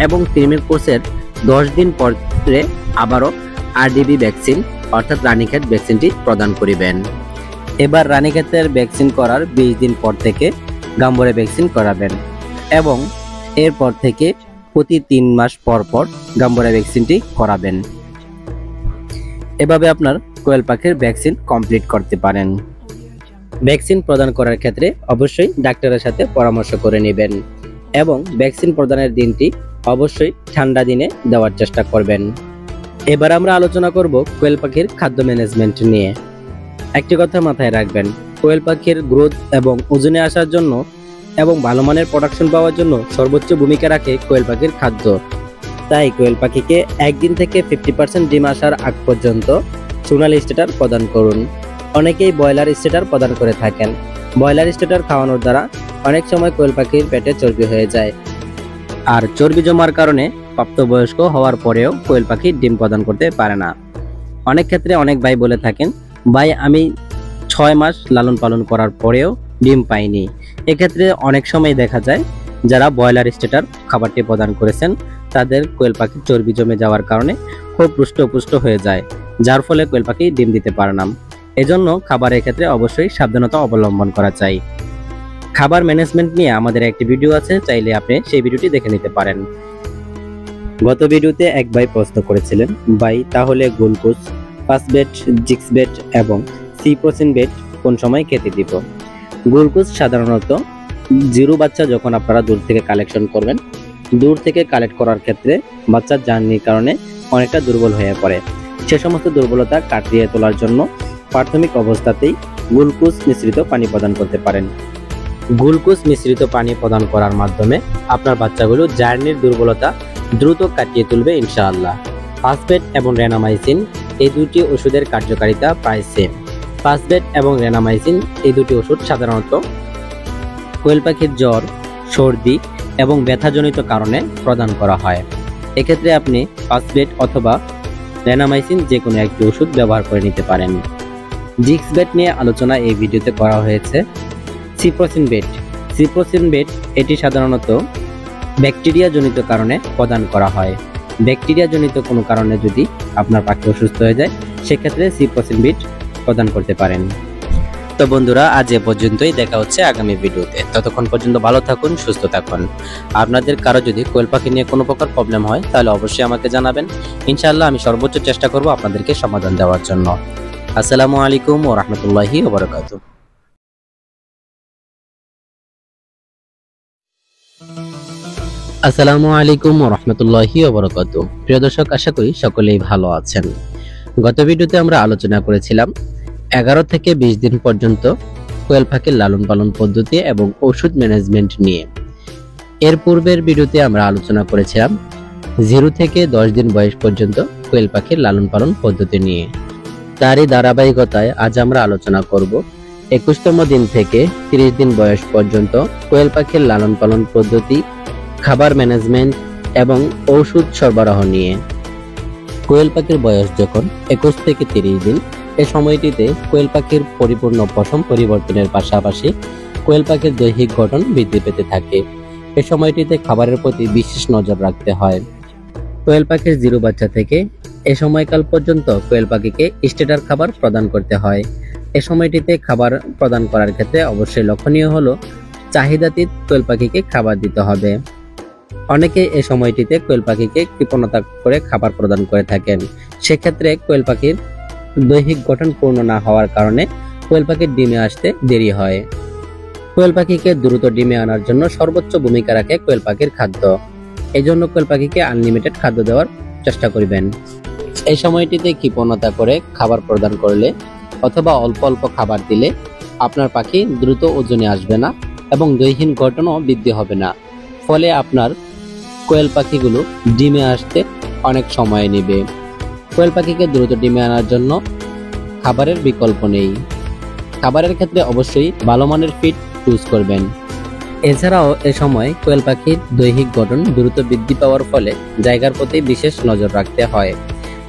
এবং কৃমির কোর্সের 10 দিন পরে আবারও RDB ভ্যাকসিন অর্থাৎ রানীক্ষেত ভ্যাকসিনটি প্রদান করিবেন। এবার রানীক্ষেতের ভ্যাকসিন করার 20 দিন পর থেকে গাম্বুরা ভ্যাকসিন করাবেন এবং এরপর থেকে প্রতি 3 মাস পর পর গাম্বুরা ভ্যাকসিনটি করাবেন। এভাবে আপনার কোয়েল পাখির ভ্যাকসিন কমপ্লিট করতে পারেন। ভ্যাকসিন প্রদান করার ক্ষেত্রে অবশ্যই ডাক্তারের সাথে পরামর্শ করে নেবেন এবং ভ্যাকসিন প্রদানের দিনটি অবশ্যই ঠান্ডা দিনে দেওয়ার চেষ্টা করবেন। এবার আমরা আলোচনা করব কোয়েল পাখির খাদ্য ম্যানেজমেন্ট নিয়ে। একটি কথা মাথায় রাখবেন, কোয়েল পাখির গ্রোথ এবং ওজনে আসার জন্য এবং ভালো মানের প্রোডাকশন পাওয়ার জন্য সর্বোচ্চ ভূমিকা রাখে কোয়েল পাখির খাদ্য। তাই কোয়েল পাখিকে 1 দিন থেকে 50% ডিম আসার আগ পর্যন্ত সোনালী স্টেটার প্রদান করুন। অনেকেই ব্রয়লার স্টেটার প্রদান করে থাকেন। ব্রয়লার স্টেটার খাওয়ানোর দ্বারা অনেক সময় কোয়েল পাখির পেটে চর্বি হয়ে যায়, আর চর্বি জমার কারণে প্রাপ্তবয়স্ক হওয়ার পরেও কোয়েল পাখি ডিম প্রদান করতে পারে না। অনেক ক্ষেত্রে অনেক ভাই বলে থাকেন, ভাই আমি 6 মাস লালন পালন করার পরেও ডিম পাইনি। এক্ষেত্রে অনেক সময় দেখা যায় যারা ব্রয়লার স্টেটার খাবারটি প্রদান করেছেন তাদের কোয়েল পাখির চর্বি জমে যাওয়ার কারণে খুব পুষ্ট হয়ে যায়, যার ফলে কোয়েল পাখি ডিম দিতে পারে না। এজন্য খাবারের ক্ষেত্রে অবশ্যই সাবধানতা অবলম্বন করা চাই। খাবার ম্যানেজমেন্ট নিয়ে আমাদের একটি ভিডিও আছে, চাইলে আপনি সেই ভিডিওটি দেখে নিতে পারেন। গত ভিডিওতে এক ভাই প্রশ্ন করেছিলেন, ভাই তাহলে গ্লুকোজ ফাসবেট, জিক্সবেট এবং সিপ্রোসিন বেট কোন সময় খেতে দিব। গ্লুকোজ সাধারণত জিরো বাচ্চা যখন আপনারা দূর থেকে কালেকশন করবেন, দূর থেকে কালেক্ট করার ক্ষেত্রে বাচ্চার জার্নির কারণে অনেকটা দুর্বল হয়ে পড়ে। সে সমস্ত দুর্বলতা কাটিয়ে তোলার জন্য প্রাথমিক অবস্থাতেই গ্লুকোজ মিশ্রিত পানি প্রদান করতে পারেন। গ্লুকোজ মিশ্রিত পানি প্রদান করার মাধ্যমে আপনার বাচ্চাগুলো জার্নির দুর্বলতা দ্রুত কাটিয়ে তুলবে ইনশাআল্লাহ। ফাসবেট এবং রেনামাইসিন এই দুটি ওষুধের কার্যকারিতা প্রায় সেম। ফাসবেট এবং রেনামাইসিন এই দুটি ওষুধ সাধারণত কোয়েল পাখির জ্বর, সর্দি এবং ব্যথাজনিত কারণে প্রদান করা হয়। এক্ষেত্রে আপনি ফাসবেট অথবা রেনামাইসিন যে কোনো একটি ওষুধ ব্যবহার করে নিতে পারেন। জিক্সবেট নিয়ে আলোচনা এই ভিডিওতে করা হয়েছে। সিপ্রোসিন বেট এটি সাধারণত ব্যাকটেরিয়া জনিত কারণে প্রদান করা হয়। ব্যাকটেরিয়া জনিত কোনো কারণে যদি আপনার পাখি অসুস্থ হয়ে যায়, সেক্ষেত্রে সিপ্রোসিন বেট প্রদান করতে পারেন। তো বন্ধুরা, আজ এ পর্যন্তই, দেখা হচ্ছে আগামী ভিডিওতে। ততক্ষণ পর্যন্ত ভালো থাকুন, সুস্থ থাকুন। আপনাদের কারো যদি কোয়েল পাখি নিয়ে কোনো প্রকার প্রবলেম হয় তাহলে অবশ্যই আমাকে জানাবেন। ইনশাআল্লাহ আমি সর্বোচ্চ চেষ্টা করব আপনাদেরকে সমাধান দেওয়ার জন্য। আসসালামু আলাইকুম ওয়া রাহমাতুল্লাহি ওয়া বারাকাতুহু। আসসালামু আলাইকুম ওয়া রাহমাতুল্লাহি ওয়া বারাকাতুহু। প্রিয় দর্শক, আশা করি সকলেই ভালো আছেন। গত ভিডিওতে আমরা আলোচনা করেছিলাম 11 থেকে 20 দিন পর্যন্ত কোয়েল পাখির লালন পালন পদ্ধতি এবং ওষুধ ম্যানেজমেন্ট নিয়ে। এর পূর্বের ভিডিওতে আমরা আলোচনা করেছিলাম 0 থেকে 10 দিন বয়স পর্যন্ত কোয়েল পাখির লালন পালন পদ্ধতি নিয়ে। তারই ধারাবাহিকতায় আজ আমরা আলোচনা করব 21তম দিন থেকে 30 দিন বয়স পর্যন্ত কোয়েল পাখির লালন পালন পদ্ধতি, খাবার ম্যানেজমেন্ট এবং ঔষধ সরবরাহ নিয়ে। কোয়েল পাখির বয়স যখন 21 থেকে 30 দিন, এ সময়টিতে কোয়েল পাখির পরিপূর্ণ পশম পরিবর্তনের পাশাপাশি কোয়েল পাখির দৈহিক গঠন বৃদ্ধি পেতে থাকে। এ সময়টিতে খাবারের প্রতি বিশেষ নজর রাখতে হয়। কোয়েল পাখির জিরো বাচ্চা থেকে এ সময়কাল পর্যন্ত কোয়েল পাখিকে স্টেটার খাবার প্রদান করতে হয়। এ সময়টিতে খাবার প্রদান করার ক্ষেত্রে অবশ্যই লক্ষণীয় হলো চাহিদাতীত কোয়েল পাখিকে খাবার দিতে হবে। অনেকে এ সময়টিতে কোয়েল পাখিকে কৃপণতা করে খাবার প্রদান করে থাকেন। সেক্ষেত্রে কোয়েল পাখির দৈহিক গঠন পূর্ণ না হওয়ার কারণে কোয়েল পাখির ডিমে আসতে দেরি হয়। কোয়েল পাখিকে দ্রুত ডিমে আনার জন্য সর্বোচ্চ ভূমিকা রাখে কোয়েল পাখির খাদ্য। এই জন্য কোয়েল পাখিকে আনলিমিটেড খাদ্য দেওয়ার চেষ্টা করবেন। এই সময়টিতে কৃপণতা করে খাবার প্রদান করলে অথবা অল্প অল্প খাবার দিলে আপনার পাখি দ্রুত ওজনে আসবে না এবং দৈহিক গঠনও বৃদ্ধি হবে না। ফলে আপনার কোয়েল পাখিগুলো ডিমে আসতে অনেক সময় নেবে। কোয়েল পাখিকে দ্রুত ডিমে আনার জন্য খাবারের বিকল্প নেই। খাবারের ক্ষেত্রে অবশ্যই ভালো মানের ফিড চুজ করবেন। এছাড়াও এ সময় কোয়েল পাখির দৈহিক গঠন দ্রুত বৃদ্ধি পাওয়ার ফলে জায়গার প্রতি বিশেষ নজর রাখতে হয়।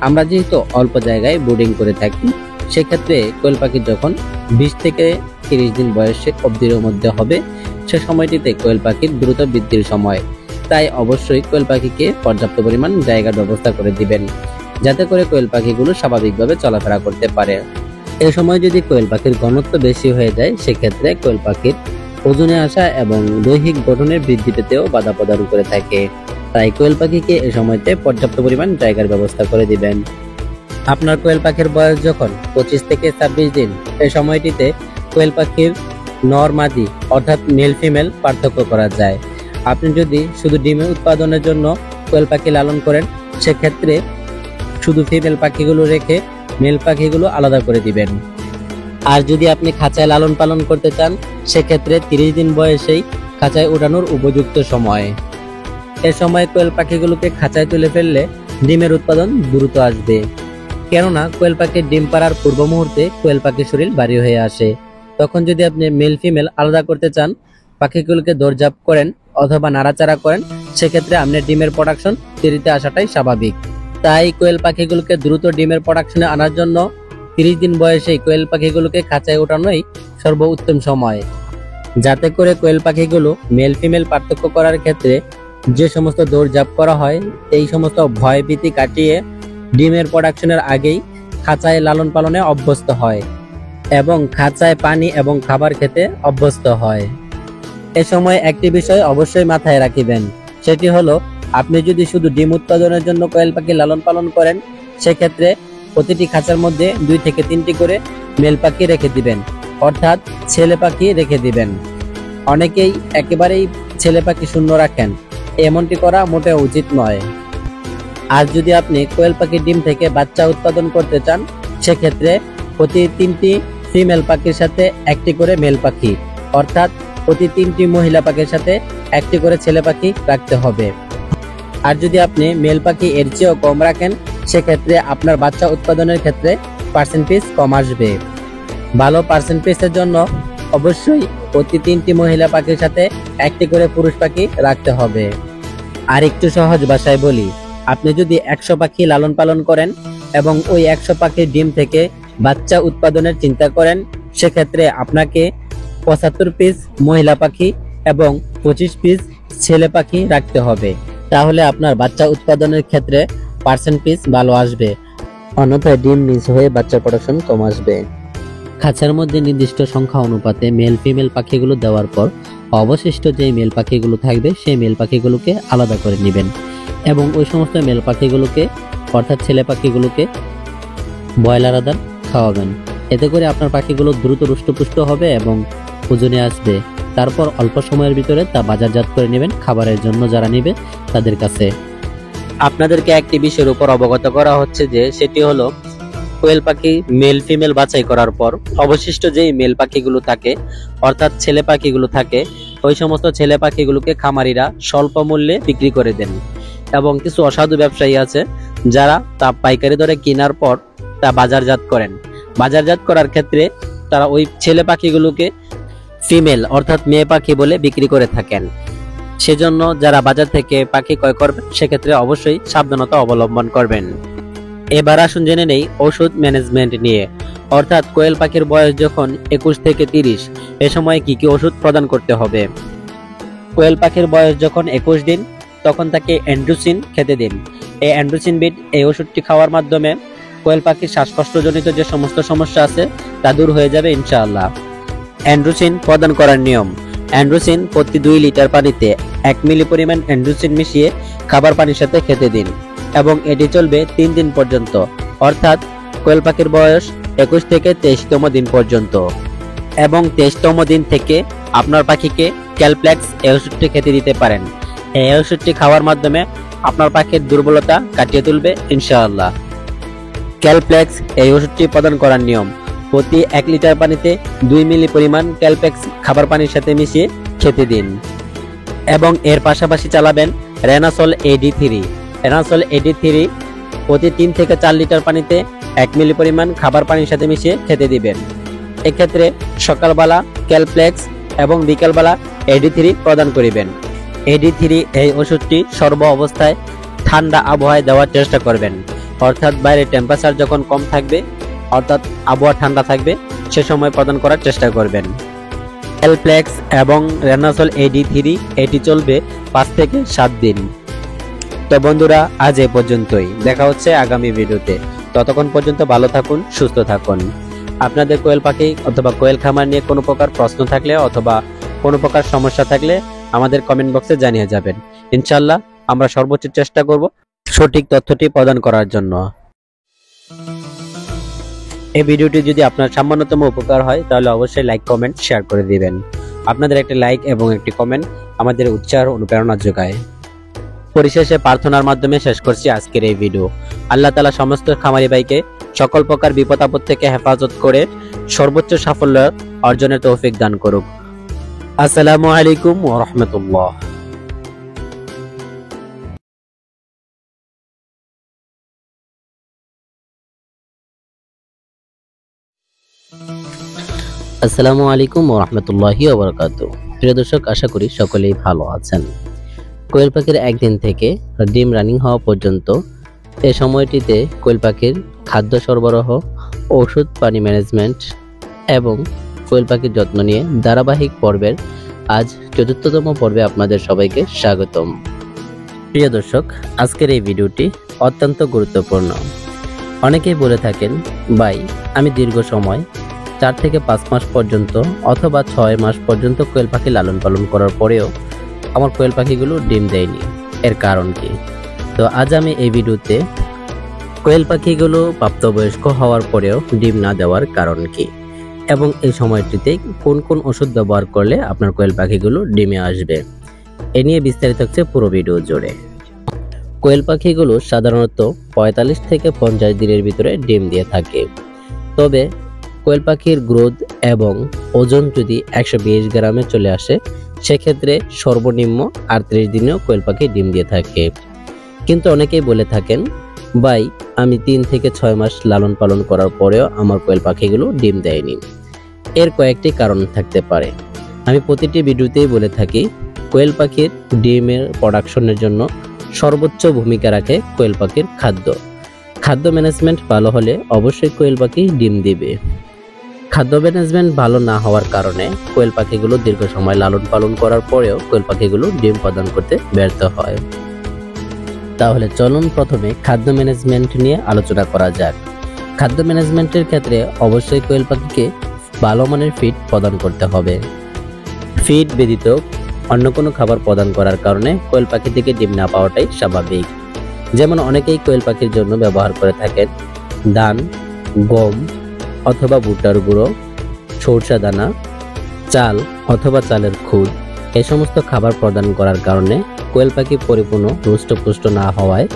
আমরা যেহেতু অল্প জায়গায় বোর্ডিং করে থাকি, সেক্ষেত্রে কোয়েল পাখি যখন 20 থেকে 30 দিন বয়সে অবধির মধ্যে হবে, সে সময়টিতে কোয়েল পাখির দ্রুত বৃদ্ধির সময়। তাই অবশ্যই কোয়েল পাখিকে পর্যাপ্ত পরিমাণ জায়গার ব্যবস্থা করে দিবেন, যাতে করে কোয়েল পাখিগুলো স্বাভাবিকভাবে চলাফেরা করতে পারে। এ সময় যদি কোয়েল পাখির ঘনত্ব বেশি হয়ে যায়, সেক্ষেত্রে কোয়েল পাখির ওজনে আসা এবং দৈহিক গঠনের বৃদ্ধি পেতেও বাধা প্রদান করে থাকে। তাই কোয়েল পাখিকে এ সময়তে পর্যাপ্ত পরিমাণ জায়গার ব্যবস্থা করে দিবেন। আপনার কোয়েল পাখির বয়স যখন 25 থেকে 26 দিন, এই সময়টিতে কোয়েল পাখির নর মাদি অর্থাৎ মেল ফিমেল পার্থক্য করা যায়। আপনি যদি শুধু ডিমে উৎপাদনের জন্য কোয়েল পাখি লালন করেন, সেক্ষেত্রে শুধু ফিমেল পাখিগুলো রেখে মেল পাখিগুলো আলাদা করে দিবেন। আর যদি আপনি খাঁচায় লালন পালন করতে চান, সেক্ষেত্রে 30 দিন বয়সেই খাঁচায় ওঠানোর উপযুক্ত সময়। এ সময় কোয়েল পাখিগুলোকে খাঁচায় তুলে ফেললে ডিমের উৎপাদন দ্রুত আসবে। কেননা কোয়েল পাখির ডিম পাড়ার পূর্ব মুহূর্তে কোয়েল পাখির শরীর ভারী হয়ে আসে। তখন যদি আপনি মেল ফিমেল আলাদা করতে চান, পাখিগুলোকে দৌড়ঝাঁপ করেন অথবা নাড়াচাড়া করেন, সেক্ষেত্রে আপনার ডিমের প্রোডাকশন দেরিতে আসাটাই স্বাভাবিক। তাই কোয়েল পাখিগুলোকে দ্রুত ডিমের প্রোডাকশনে আনার জন্য 30 দিন বয়সে কোয়েল পাখিগুলোকে খাঁচায় ওঠানোই সর্বোত্তম সময়, যাতে করে কোয়েল পাখিগুলো মেল ফিমেল পার্থক্য করার ক্ষেত্রে যে সমস্ত দৌড়ঝাঁপ করা হয়, এই সমস্ত ভয়ভীতি কাটিয়ে ডিমের প্রোডাকশনের আগেই খাঁচায় লালন পালনে অভ্যস্ত হয় এবং খাঁচায় পানি এবং খাবার খেতে অভ্যস্ত হয়। এ সময় একটি বিষয় অবশ্যই মাথায় রাখিবেন, সেটি হলো আপনি যদি শুধু ডিম উৎপাদনের জন্য কোয়েল পাখি লালন পালন করেন, সেক্ষেত্রে প্রতিটি খাঁচার মধ্যে 2 থেকে 3টি করে মেল পাখি রেখে দিবেন, অর্থাৎ ছেলে পাখি রেখে দিবেন। অনেকেই একেবারেই ছেলে পাখি শূন্য রাখেন, এমনটি করা মোটেও উচিত নয়। আর যদি আপনি কোয়েল পাখির ডিম থেকে বাচ্চা উৎপাদন করতে চান, সেক্ষেত্রে প্রতি 3টি ফিমেল পাখির সাথে 1টি করে মেল পাখি, অর্থাৎ প্রতি 3টি মহিলা পাখির সাথে 1টি করে ছেলে পাখি রাখতে হবে। আর যদি আপনি মেল পাখি এর চেয়েও কম রাখেন, সেক্ষেত্রে আপনার বাচ্চা উৎপাদনের ক্ষেত্রে পার্সেন্টেজ কম আসবে। ভালো পার্সেন্টেজের জন্য অবশ্যই প্রতি 3টি মহিলা পাখির সাথে 1টি করে পুরুষ পাখি রাখতে হবে। আর একটু সহজ ভাষায় বলি, আপনি যদি 100 পাখি লালন পালন করেন এবং ওই 100 পাখির ডিম থেকে বাচ্চা উৎপাদনের চিন্তা করেন, সেক্ষেত্রে আপনাকে 75 পিস মহিলা পাখি এবং 25 পিস ছেলে পাখি রাখতে হবে। তাহলে আপনার বাচ্চা উৎপাদনের ক্ষেত্রে পার্সেন্টেজ ভালো আসবে, অন্যথায় ডিম মিস হয়ে বাচ্চা প্রোডাকশন কম আসবে। খাঁচার মধ্যে নির্দিষ্ট সংখ্যা অনুপাতে মেল ফিমেল পাখিগুলো দেওয়ার পর অবশিষ্ট যে মেল পাখিগুলো থাকবে সেই মেল পাখিগুলোকে আলাদা করে নেবেন এবং ওই সমস্ত মেল পাখিগুলোকে অর্থাৎ ছেলে পাখিগুলোকে ব্রয়লার আদার খাওয়াবেন। এতে করে আপনার পাখিগুলো দ্রুত রুষ্টপুষ্ট হবে এবং ওজনে আসবে। তারপর অল্প সময়ের ভিতরে তা বাজারজাত করে নেবেন খাবারের জন্য যারা নেবে তাদের কাছে। আপনাদেরকে একটি বিষয়ের উপর অবগত করা হচ্ছে যে সেটি হলো কোয়েল পাখি মেল ফিমেল বাছাই করার পর অবশিষ্ট যেই মেল পাখিগুলো থাকে অর্থাৎ ছেলে পাখিগুলো থাকে, ওই সমস্ত ছেলে পাখিগুলোকে খামারিরা স্বল্প মূল্যে বিক্রি করে দেন এবং কিছু অসাধু ব্যবসায়ী আছে যারা তা পাইকারি দরে কেনার পর তা বাজারজাত করেন। বাজারজাত করার ক্ষেত্রে তারা ওই ছেলে পাখিগুলোকে ফিমেল অর্থাৎ মেয়ে পাখি বলে বিক্রি করে থাকেন। সেজন্য যারা বাজার থেকে পাখি ক্রয় করবেন সেক্ষেত্রে অবশ্যই সাবধানতা অবলম্বন করবেন। এবার আসুন জেনে নেই ওষুধ ম্যানেজমেন্ট নিয়ে, অর্থাৎ কোয়েল পাখির বয়স যখন 21 থেকে 30 এ সময় কি কি ওষুধ প্রদান করতে হবে। কোয়েল পাখির বয়স যখন 21 দিন তখন তাকে অ্যান্ড্রোসিন খেতে দিন। এই অ্যান্ড্রোসিন বিট এই ওষুধটি খাওয়ার মাধ্যমে কোয়েল পাখির শ্বাসকষ্টজনিত যে সমস্ত সমস্যা আছে তা দূর হয়ে যাবে ইনশাআল্লাহ। অ্যান্ড্রোসিন প্রদান করার নিয়ম: অ্যান্ড্রোসিন প্রতি 2 লিটার পানিতে 1 মিলি পরিমাণ অ্যান্ড্রোসিন মিশিয়ে খাবার পানির সাথে খেতে দিন এবং এটি চলবে 3 দিন পর্যন্ত, অর্থাৎ কোয়েল পাখির বয়স 21 থেকে 23তম দিন পর্যন্ত। এবং 23তম দিন থেকে আপনার পাখিকে ক্যালপ্লেক্স এই ওষুধটি খেতে দিতে পারেন। এই ওষুধটি খাওয়ার মাধ্যমে আপনার পাখির দুর্বলতা কাটিয়ে তুলবে ইনশাআল্লাহ। ক্যালপ্লেক্স এই ওষুধটি প্রদান করার নিয়ম: প্রতি 1 লিটার পানিতে 2 মিলি পরিমাণ ক্যালপ্লেক্স খাবার পানির সাথে মিশিয়ে খেতে দিন এবং এর পাশাপাশি চালাবেন রেনাসল AD3। রেনাসল AD3 প্রতি 3 থেকে 4 লিটার পানিতে 1 মিলি পরিমাণ খাবার পানির সাথে মিশিয়ে খেতে দিবেন। এক্ষেত্রে সকালবেলা ক্যালপ্লেক্স এবং বিকালবেলা AD3 প্রদান করিবেন। AD3 এই ওষুধটি সর্ব অবস্থায় ঠান্ডা আবহাওয়ায় দেওয়ার চেষ্টা করবেন, অর্থাৎ বাইরে টেম্পারেচার যখন কম থাকবে অর্থাৎ আবহাওয়া ঠান্ডা থাকবে সে সময় প্রদান করার চেষ্টা করবেন। ক্যালপ্লেক্স এবং রেনাসল AD3 এটি চলবে 5 থেকে 7 দিন। তো বন্ধুরা, আজ এ পর্যন্তই, দেখা হচ্ছে আগামী ভিডিওতে। ততক্ষণ পর্যন্ত ভালো থাকুন, সুস্থ থাকুন। আপনাদের কোয়েল পাখি অথবা কোয়েল খামার নিয়ে কোনো প্রকার প্রশ্ন থাকলে অথবা কোনো প্রকার সমস্যা থাকলে আমাদের কমেন্ট বক্সে জানিয়ে যাবেন। ইনশাআল্লাহ আমরা সর্বোচ্চ চেষ্টা করব সঠিক তথ্যটি প্রদান করার জন্য। এই ভিডিওটি যদি আপনার সামান্যতম উপকার হয় তাহলে অবশ্যই লাইক, কমেন্ট, শেয়ার করে দিবেন। আপনাদের একটি লাইক এবং একটি কমেন্ট আমাদের উৎসাহ অনুপ্রেরণা যোগায়। পরিশেষে প্রার্থনার মাধ্যমে শেষ করছি আজকের এই ভিডিও। আল্লাহ তাআলা সমস্ত খামারি ভাইকে সকল প্রকার বিপদ আপদ থেকে হেফাজত করে সর্বোচ্চ সাফল্য অর্জনের তৌফিক দান করুক। আসসালামু আলাইকুম ওয়া রাহমাতুল্লাহ। আসসালামু আলাইকুম ওয়া রাহমাতুল্লাহি ওয়া বারাকাতুহু। প্রিয় দর্শক, আশা করি সকলেই ভালো আছেন। কোয়েল পাখির একদিন থেকে ডিম রানিং হওয়া পর্যন্ত এই সময়টিতে কোয়েল পাখির খাদ্য সরবরাহ, ওষুধ পানি ম্যানেজমেন্ট এবং কোয়েল পাখির যত্ন নিয়ে ধারাবাহিক পর্বের আজ ৪৪তম পর্বে আপনাদের সবাইকে স্বাগতম। প্রিয় দর্শক, আজকের এই ভিডিওটি অত্যন্ত গুরুত্বপূর্ণ। অনেকেই বলে থাকেন, ভাই আমি দীর্ঘ সময় 4 থেকে 5 মাস পর্যন্ত অথবা 6 মাস পর্যন্ত কোয়েল পাখি লালন পালন করার পরেও আমার কোয়েল পাখিগুলো ডিম দেয়নি, এর কারণ কি? তো আজ আমি এই ভিডিওতে কোয়েল পাখিগুলো প্রাপ্তবয়স্ক হওয়ার পরেও ডিম না দেওয়ার কারণ কি, এবং এই সময়টিতে কোন কোন ওষুধ ব্যবহার করলে আপনার কোয়েল পাখিগুলো ডিমে আসবে, এ নিয়ে বিস্তারিত হচ্ছে পুরো ভিডিও জুড়ে। কোয়েল পাখিগুলো সাধারণত 45 থেকে 50 দিনের ভিতরে ডিম দিয়ে থাকে। তবে কোয়েল পাখির গ্রোথ এবং ওজন যদি 120 গ্রামে চলে আসে, সেক্ষেত্রে সর্বনিম্ন 38 দিনেও কোয়েল পাখি ডিম দিয়ে থাকে। কিন্তু অনেকেই বলে থাকেন, ভাই আমি 3 থেকে 6 মাস লালন পালন করার পরেও আমার কোয়েল পাখিগুলো ডিম দেয়নি। এর কয়েকটি কারণ থাকতে পারে। আমি প্রতিটি ভিডিওতেই বলে থাকি, কোয়েল পাখির ডিমের প্রোডাকশনের জন্য সর্বোচ্চ ভূমিকা রাখে কোয়েল পাখির খাদ্য ম্যানেজমেন্ট ভালো হলে অবশ্যই কোয়েল পাখি ডিম দিবে। খাদ্য ম্যানেজমেন্ট ভালো না হওয়ার কারণে কোয়েল পাখিগুলো দীর্ঘ সময় লালন পালন করার পরেও কোয়েল পাখিগুলো ডিম প্রদান করতে ব্যর্থ হয়। তাহলে চলুন প্রথমে খাদ্য ম্যানেজমেন্ট নিয়ে আলোচনা করা যাক। খাদ্য ম্যানেজমেন্টের ক্ষেত্রে অবশ্যই কোয়েল পাখিকে ভালো মানের ফিড প্রদান করতে হবে। ফিড ব্যতীত অন্য কোনো খাবার প্রদান করার কারণে কোয়েল পাখি থেকে ডিম না পাওয়াটাই স্বাভাবিক। যেমন অনেকেই কোয়েল পাখির জন্য ব্যবহার করে থাকেন ধান, গম অথবা ভুট্টার গুঁড়ো, সরষা দানা, চাল অথবা চালের খুদ, এই সমস্ত খাবার প্রদান করার কারণে কোয়েল পাখি পরিপূর্ণ হৃষ্টপুষ্ট না হওয়ায়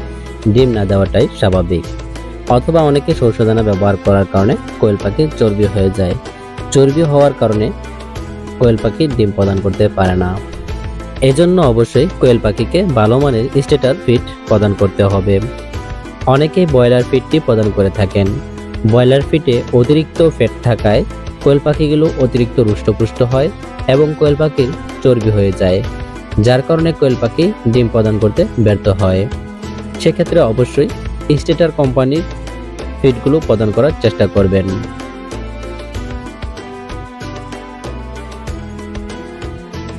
ডিম না দেওয়াটাই স্বাভাবিক। অথবা অনেকে সরষা দানা ব্যবহার করার কারণে কোয়েল পাখি চর্বি হয়ে যায়। চর্বি হওয়ার কারণে কোয়েল পাখি ডিম প্রদান করতে পারে না। এজন্য অবশ্যই কোয়েল পাখিকে ভালো মানের স্টেটার ফিড প্রদান করতে হবে। অনেকেই ব্রয়লার ফিডটি প্রদান করে থাকেন। ব্রয়লার ফিডে অতিরিক্ত ফ্যাট থাকায় কোয়েল পাখিগুলো অতিরিক্ত হৃষ্টপুষ্ট হয় এবং কোয়েল পাখির চর্বি হয়ে যায়, যার কারণে কোয়েল পাখি ডিম প্রদান করতে ব্যর্থ হয়। সেক্ষেত্রে অবশ্যই স্টেটার কোম্পানির ফিডগুলো প্রদান করার চেষ্টা করবেন।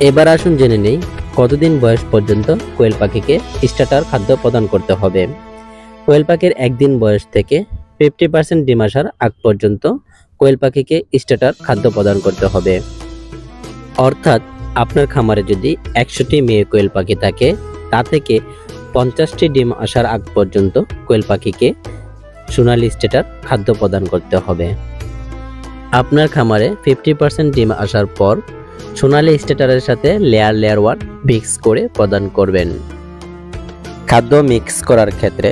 এবার আসুন জেনে নেই কতদিন বয়স পর্যন্ত কোয়েল পাখিকে স্টার্টার খাদ্য প্রদান করতে হবে। কোয়েল পাখির একদিন বয়স থেকে 50% ডিম আসার আগ পর্যন্ত কোয়েল পাখিকে স্টার্টার খাদ্য প্রদান করতে হবে। অর্থাৎ আপনার খামারে যদি 100টি মেয়ে কোয়েল পাখি থাকে, তা থেকে 50টি ডিম আসার আগ পর্যন্ত কোয়েল পাখিকে সোনালী স্টার্টার খাদ্য প্রদান করতে হবে। আপনার খামারে 50% ডিম আসার পর সোনালী স্টার্টারের সাথে লেয়ার 1 মিক্স করে প্রদান করবেন। খাদ্য মিক্স করার ক্ষেত্রে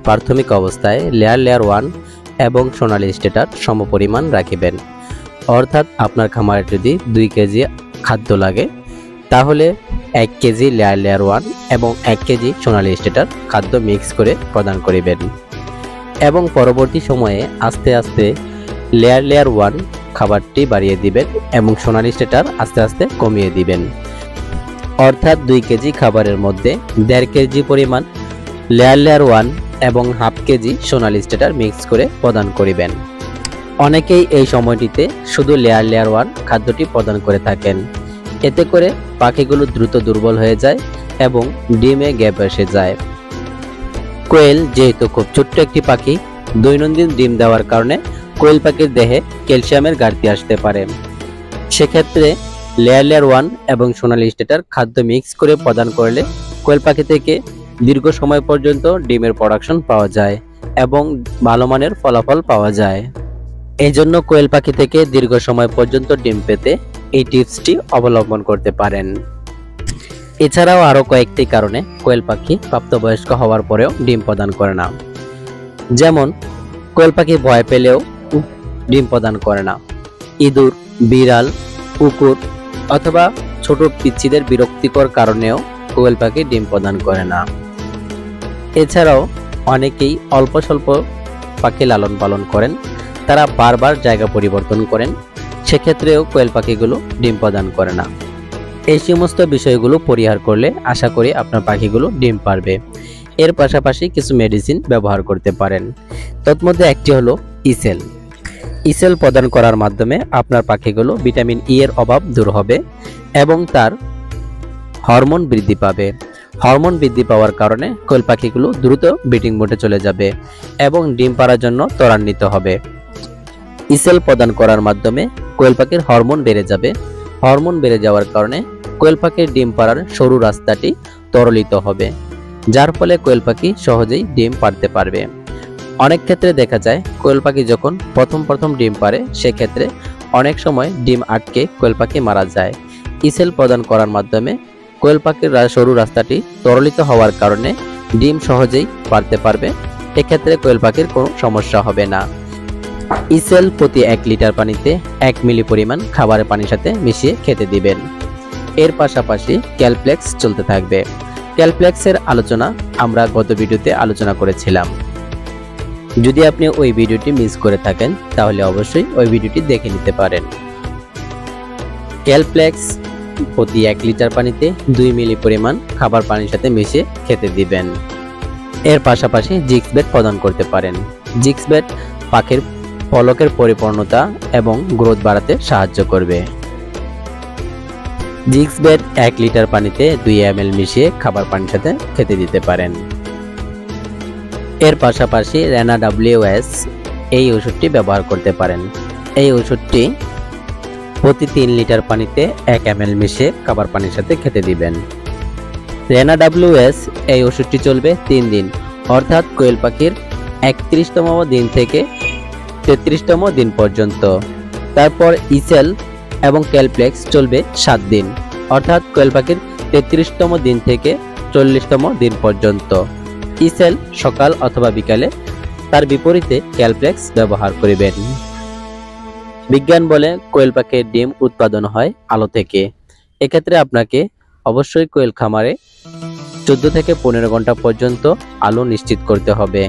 প্রাথমিক অবস্থায় লেয়ার 1 এবং সোনালী স্টার্টার সমপরিমাণ রাখিবেন। অর্থাৎ আপনার খামারে যদি 2 কেজি খাদ্য লাগে, তাহলে 1 কেজি লেয়ার 1 এবং 1 কেজি সোনালী স্টার্টার খাদ্য মিক্স করে প্রদান করিবেন। এবং পরবর্তী সময়ে আস্তে আস্তে লেয়ার 1 খাবারটি বাড়িয়ে দিবেন এবং সোনালী স্টার্টার আস্তে আস্তে কমিয়ে দিবেন। অর্থাৎ 2 কেজি খাবারের মধ্যে 1.5 কেজি পরিমাণ লেয়ার 1 এবং হাফ কেজি সোনালী স্টার্টার মিক্স করে প্রদান করিবেন। অনেকেই এই সময়টিতে শুধু লেয়ার 1 খাদ্যটি প্রদান করে থাকেন। এতে করে পাখিগুলো দ্রুত দুর্বল হয়ে যায় এবং ডিমে গ্যাপ এসে যায়। কোয়েল যেহেতু খুব ছোট্ট একটি পাখি, দৈনন্দিন ডিম দেওয়ার কারণে কোয়েল পাখির দেহে ক্যালসিয়ামের ঘাটতি আসতে পারে। সেক্ষেত্রে লেয়ার 1 এবং সোনালী স্টার্টার খাদ্য মিক্স করে প্রদান করলে কোয়েল পাখি থেকে দীর্ঘ সময় পর্যন্ত ডিমের প্রোডাকশন পাওয়া যায় এবং ভালো মানের ফলাফল পাওয়া যায়। এই জন্য কোয়েল পাখি থেকে দীর্ঘ সময় পর্যন্ত ডিম পেতে এই টিপসটি অবলম্বন করতে পারেন। এছাড়াও আরো কয়েকটি কারণে কোয়েল পাখি প্রাপ্তবয়স্ক হওয়ার পরেও ডিম প্রদান করে না। যেমন কোয়েল পাখি ভয় পেলেও ডিম প্রদান করে না। ইঁদুর, বিড়াল, কুকুর অথবা ছোট পিচ্চিদের বিরক্তিকর কারণেও কোয়েল পাখি ডিম প্রদান করে না। এছাড়াও অনেকেই অল্প স্বল্প পাখি লালন পালন করেন, তারা বারবার জায়গা পরিবর্তন করেন, সেক্ষেত্রেও কোয়েল পাখিগুলো ডিম প্রদান করে না। এই সমস্ত বিষয়গুলো পরিহার করলে আশা করি আপনার পাখিগুলো ডিম পারবে। এর পাশাপাশি কিছু মেডিসিন ব্যবহার করতে পারেন। তন্মধ্যে একটি হলো ইসেল প্রদান করার মাধ্যমে আপনার পাখিগুলো ভিটামিন ই এর অভাব দূর হবে এবং তার হরমোন বৃদ্ধি পাবে। হরমোন বৃদ্ধি পাওয়ার কারণে কোয়েল পাখিগুলো দ্রুত ব্রিডিং মোডে চলে যাবে এবং ডিম পাড়ার জন্য ত্বরান্বিত হবে। ইসেল প্রদান করার মাধ্যমে কোয়েল পাখির হরমোন বেড়ে যাবে। হরমোন বেড়ে যাওয়ার কারণে কোয়েল পাখির ডিম পাড়ার সরু রাস্তাটি তরলিত হবে, যার ফলে কোয়েল পাখি সহজেই ডিম পাড়তে পারবে। অনেক ক্ষেত্রে দেখা যায় কোয়েল পাখি যখন প্রথম প্রথম ডিম পাড়ে সেক্ষেত্রে অনেক সময় ডিম আটকে কোয়েল পাখি মারা যায়। ইসেল প্রদান করার মাধ্যমে কোয়েল পাখির সরু রাস্তাটি তরলিত হওয়ার কারণে ডিম সহজেই পারতে পারবে। এক্ষেত্রে কোয়েল পাখির কোনো সমস্যা হবে না। ইসেল প্রতি 1 লিটার পানিতে 1 মিলি পরিমাণ খাবারের পানির সাথে মিশিয়ে খেতে দিবেন। এর পাশাপাশি ক্যালপ্লেক্স চলতে থাকবে। ক্যালপ্লেক্সের আলোচনা আমরা গত ভিডিওতে আলোচনা করেছিলাম। যদি আপনি ওই ভিডিওটি মিস করে থাকেন তাহলে অবশ্যই ওই ভিডিওটি দেখে নিতে পারেন। ক্যালপ্লেক্স প্রতি 1 লিটার পানিতে 2 মিলি পরিমাণ খাবার পানির সাথে মিশিয়ে খেতে দিবেন। এর পাশাপাশি জিক্সবেট প্রদান করতে পারেন। জিক্সবেট পাখির ফলকের পরিপূর্ণতা এবং গ্রোথ বাড়াতে সাহায্য করবে। জিক্সবেট 1 লিটার পানিতে 2 ml মিশিয়ে খাবার পানির সাথে খেতে দিতে পারেন। এর পাশাপাশি রেনা WS এই ওষুধটি ব্যবহার করতে পারেন। এই ওষুধটি প্রতি 3 লিটার পানিতে 1 ml মিশিয়ে খাবার পানির সাথে খেতে দিবেন। রেনা WS এই ওষুধটি চলবে 3 দিন, অর্থাৎ কোয়েল পাখির 31তম দিন থেকে 33তম দিন পর্যন্ত। তারপর ইসেল এবং ক্যালপ্লেক্স চলবে 7 দিন, অর্থাৎ কোয়েল পাখির 33তম দিন থেকে 40তম দিন পর্যন্ত। ইসেল সকাল অথবা বিকালে, তার বিপরীতে ক্যালপ্লেক্স ব্যবহার করিবেন। বিজ্ঞান বলে কোয়েল পাখির ডিম উৎপাদন হয় আলো থেকে। এক্ষেত্রে আপনাকে অবশ্যই কোয়েল খামারে 14 থেকে 15 ঘন্টা পর্যন্ত আলো নিশ্চিত করতে হবে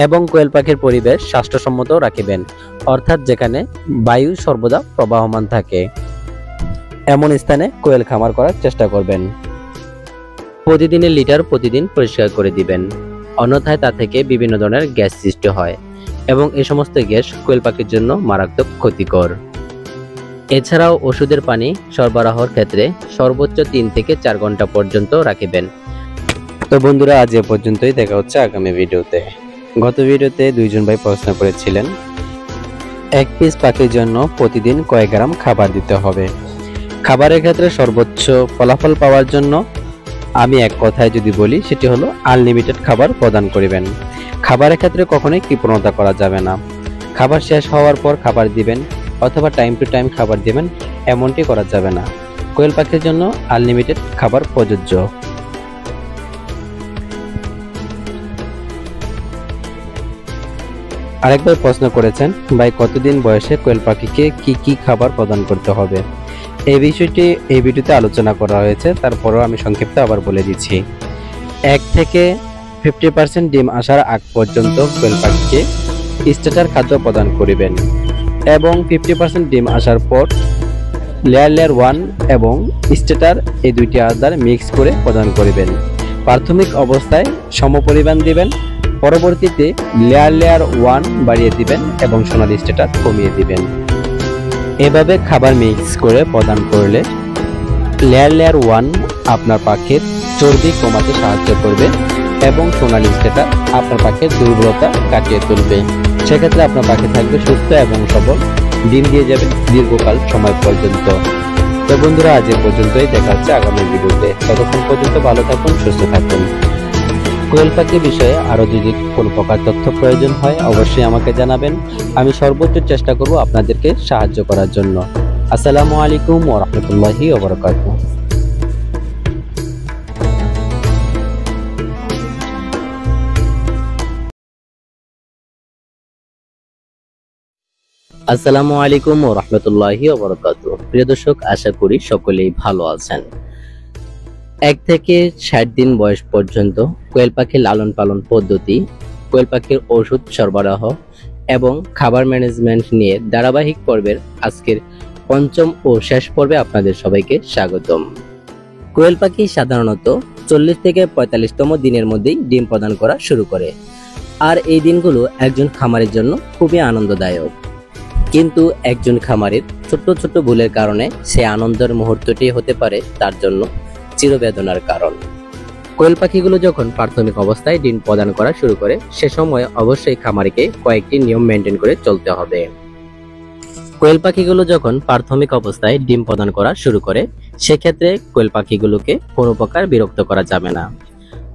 এবং কোয়েল পাখির পরিবেশ স্বাস্থ্যসম্মত রাখবেন, অর্থাৎ যেখানে বায়ু সর্বদা প্রবাহমান থাকে এমন স্থানে কোয়েল খামার করার চেষ্টা করবেন। প্রতিদিনের লিটার প্রতিদিন পরিষ্কার করে দিবেন, অন্যথায় তা থেকে বিভিন্ন ধরনের গ্যাস সৃষ্টি হয় এবং এই সমস্ত গ্যাস কোয়েল পাখির জন্য মারাত্মক ক্ষতিকর। এছাড়াও ওষুধের পানি সরবরাহের ক্ষেত্রে সর্বোচ্চ 3 থেকে 4 ঘন্টা পর্যন্ত রাখবেন। তো বন্ধুরা, আজ এ পর্যন্তই, দেখা হচ্ছে আগামী ভিডিওতে। গত ভিডিওতে 2 জন ভাই প্রশ্ন করেছিলেন 1 পিস পাখির জন্য প্রতিদিন কয়েক গ্রাম খাবার দিতে হবে। খাবারের ক্ষেত্রে সর্বোচ্চ ফলাফল পাওয়ার জন্য আমি এক কথায় যদি বলি সেটি হলো আনলিমিটেড খাবার প্রদান করিবেন। খাবারের ক্ষেত্রে কখনোই কৃপণতা করা যাবে না। খাবার শেষ হওয়ার পর খাবার দিবেন অথবা টাইম টু টাইম খাবার দিবেন, এমনটি করা যাবে না। কোয়েল পাখির জন্য আনলিমিটেড খাবার প্রযোজ্য। আরেকবার প্রশ্ন করেছেন ভাই কতদিন বয়সে কোয়েল পাখিকে কি কি খাবার প্রদান করতে হবে। এই বিষয়টি এই ভিডিওতে আলোচনা করা হয়েছে, তারপরেও আমি সংক্ষিপ্ত আবার বলে দিচ্ছি। 1 থেকে 50% ডিম আসার আগ পর্যন্ত কোয়েল পাখিকে স্টার্টার খাদ্য প্রদান করিবেন এবং 50% ডিম আসার পর লেয়ার 1 এবং স্টার্টার এই দুইটি আদার মিক্স করে প্রদান করিবেন। প্রাথমিক অবস্থায় সমপরিমাণ দিবেন, পরবর্তীতে লেয়ার 1 বাড়িয়ে দিবেন এবং সোনালী স্টার্টার কমিয়ে দিবেন। এভাবে খাবার মিক্স করে প্রদান করলে লেয়ার 1 আপনার পাখির চর্বি কমাতে সাহায্য করবে এবং সোনালী স্টার্টার আপনার পাখির দুর্বলতা কাটিয়ে তুলবে। সেক্ষেত্রে আপনার পাখি থাকবে সুস্থ এবং সবল, ডিম দিয়ে যাবে দীর্ঘকাল সময় পর্যন্ত। তো বন্ধুরা, আজ এ পর্যন্তই, দেখা হচ্ছে আগামী ভিডিওতে। ততক্ষণ পর্যন্ত ভালো থাকুন, সুস্থ থাকুন। কোয়েল পাখি বিষয়ে আরো যদি কোনো প্রকার তথ্য প্রয়োজন হয় অবশ্যই আমাকে জানাবেন। আমি সর্বোচ্চ চেষ্টা করব আপনাদেরকে সাহায্য করার জন্য। আসসালামু আলাইকুম ওয়া রাহমাতুল্লাহি ওয়া বারাকাতুহু। আসসালামু আলাইকুম ওয়া রাহমাতুল্লাহি ওয়া বারাকাতুহু। প্রিয় দর্শক, আশা করি সকলেই ভালো আছেন। 1 থেকে 60 দিন বয়স পর্যন্ত কোয়েল পাখির লালন পালন পদ্ধতি, কোয়েল পাখির ওষুধ সরবরাহ এবং খাবার ম্যানেজমেন্ট নিয়ে ধারাবাহিক পর্বের আজকের 5ম ও শেষ পর্বে আপনাদের সবাইকে স্বাগতম। কোয়েল পাখি সাধারণত 40 থেকে 45তম দিনের মধ্যেই ডিম প্রদান করা শুরু করে, আর এই দিনগুলো একজন খামারের জন্য খুবই আনন্দদায়ক। কিন্তু একজন খামারের ছোট্ট ছোট্ট ভুলের কারণে সে আনন্দের মুহূর্তটি হতে পারে তার জন্য চিরবেদনার কারণ। কোয়েল পাখিগুলো যখন প্রাথমিক অবস্থায় ডিম প্রদান করা শুরু করে সে সময় অবশ্যই খামারিকে কয়েকটি নিয়ম মেনটেন করে চলতে হবে। কোয়েল পাখিগুলো যখন প্রাথমিক অবস্থায় ডিম প্রদান করা শুরু করে সেক্ষেত্রে কোয়েল পাখিগুলোকে কোনো প্রকার বিরক্ত করা যাবে না।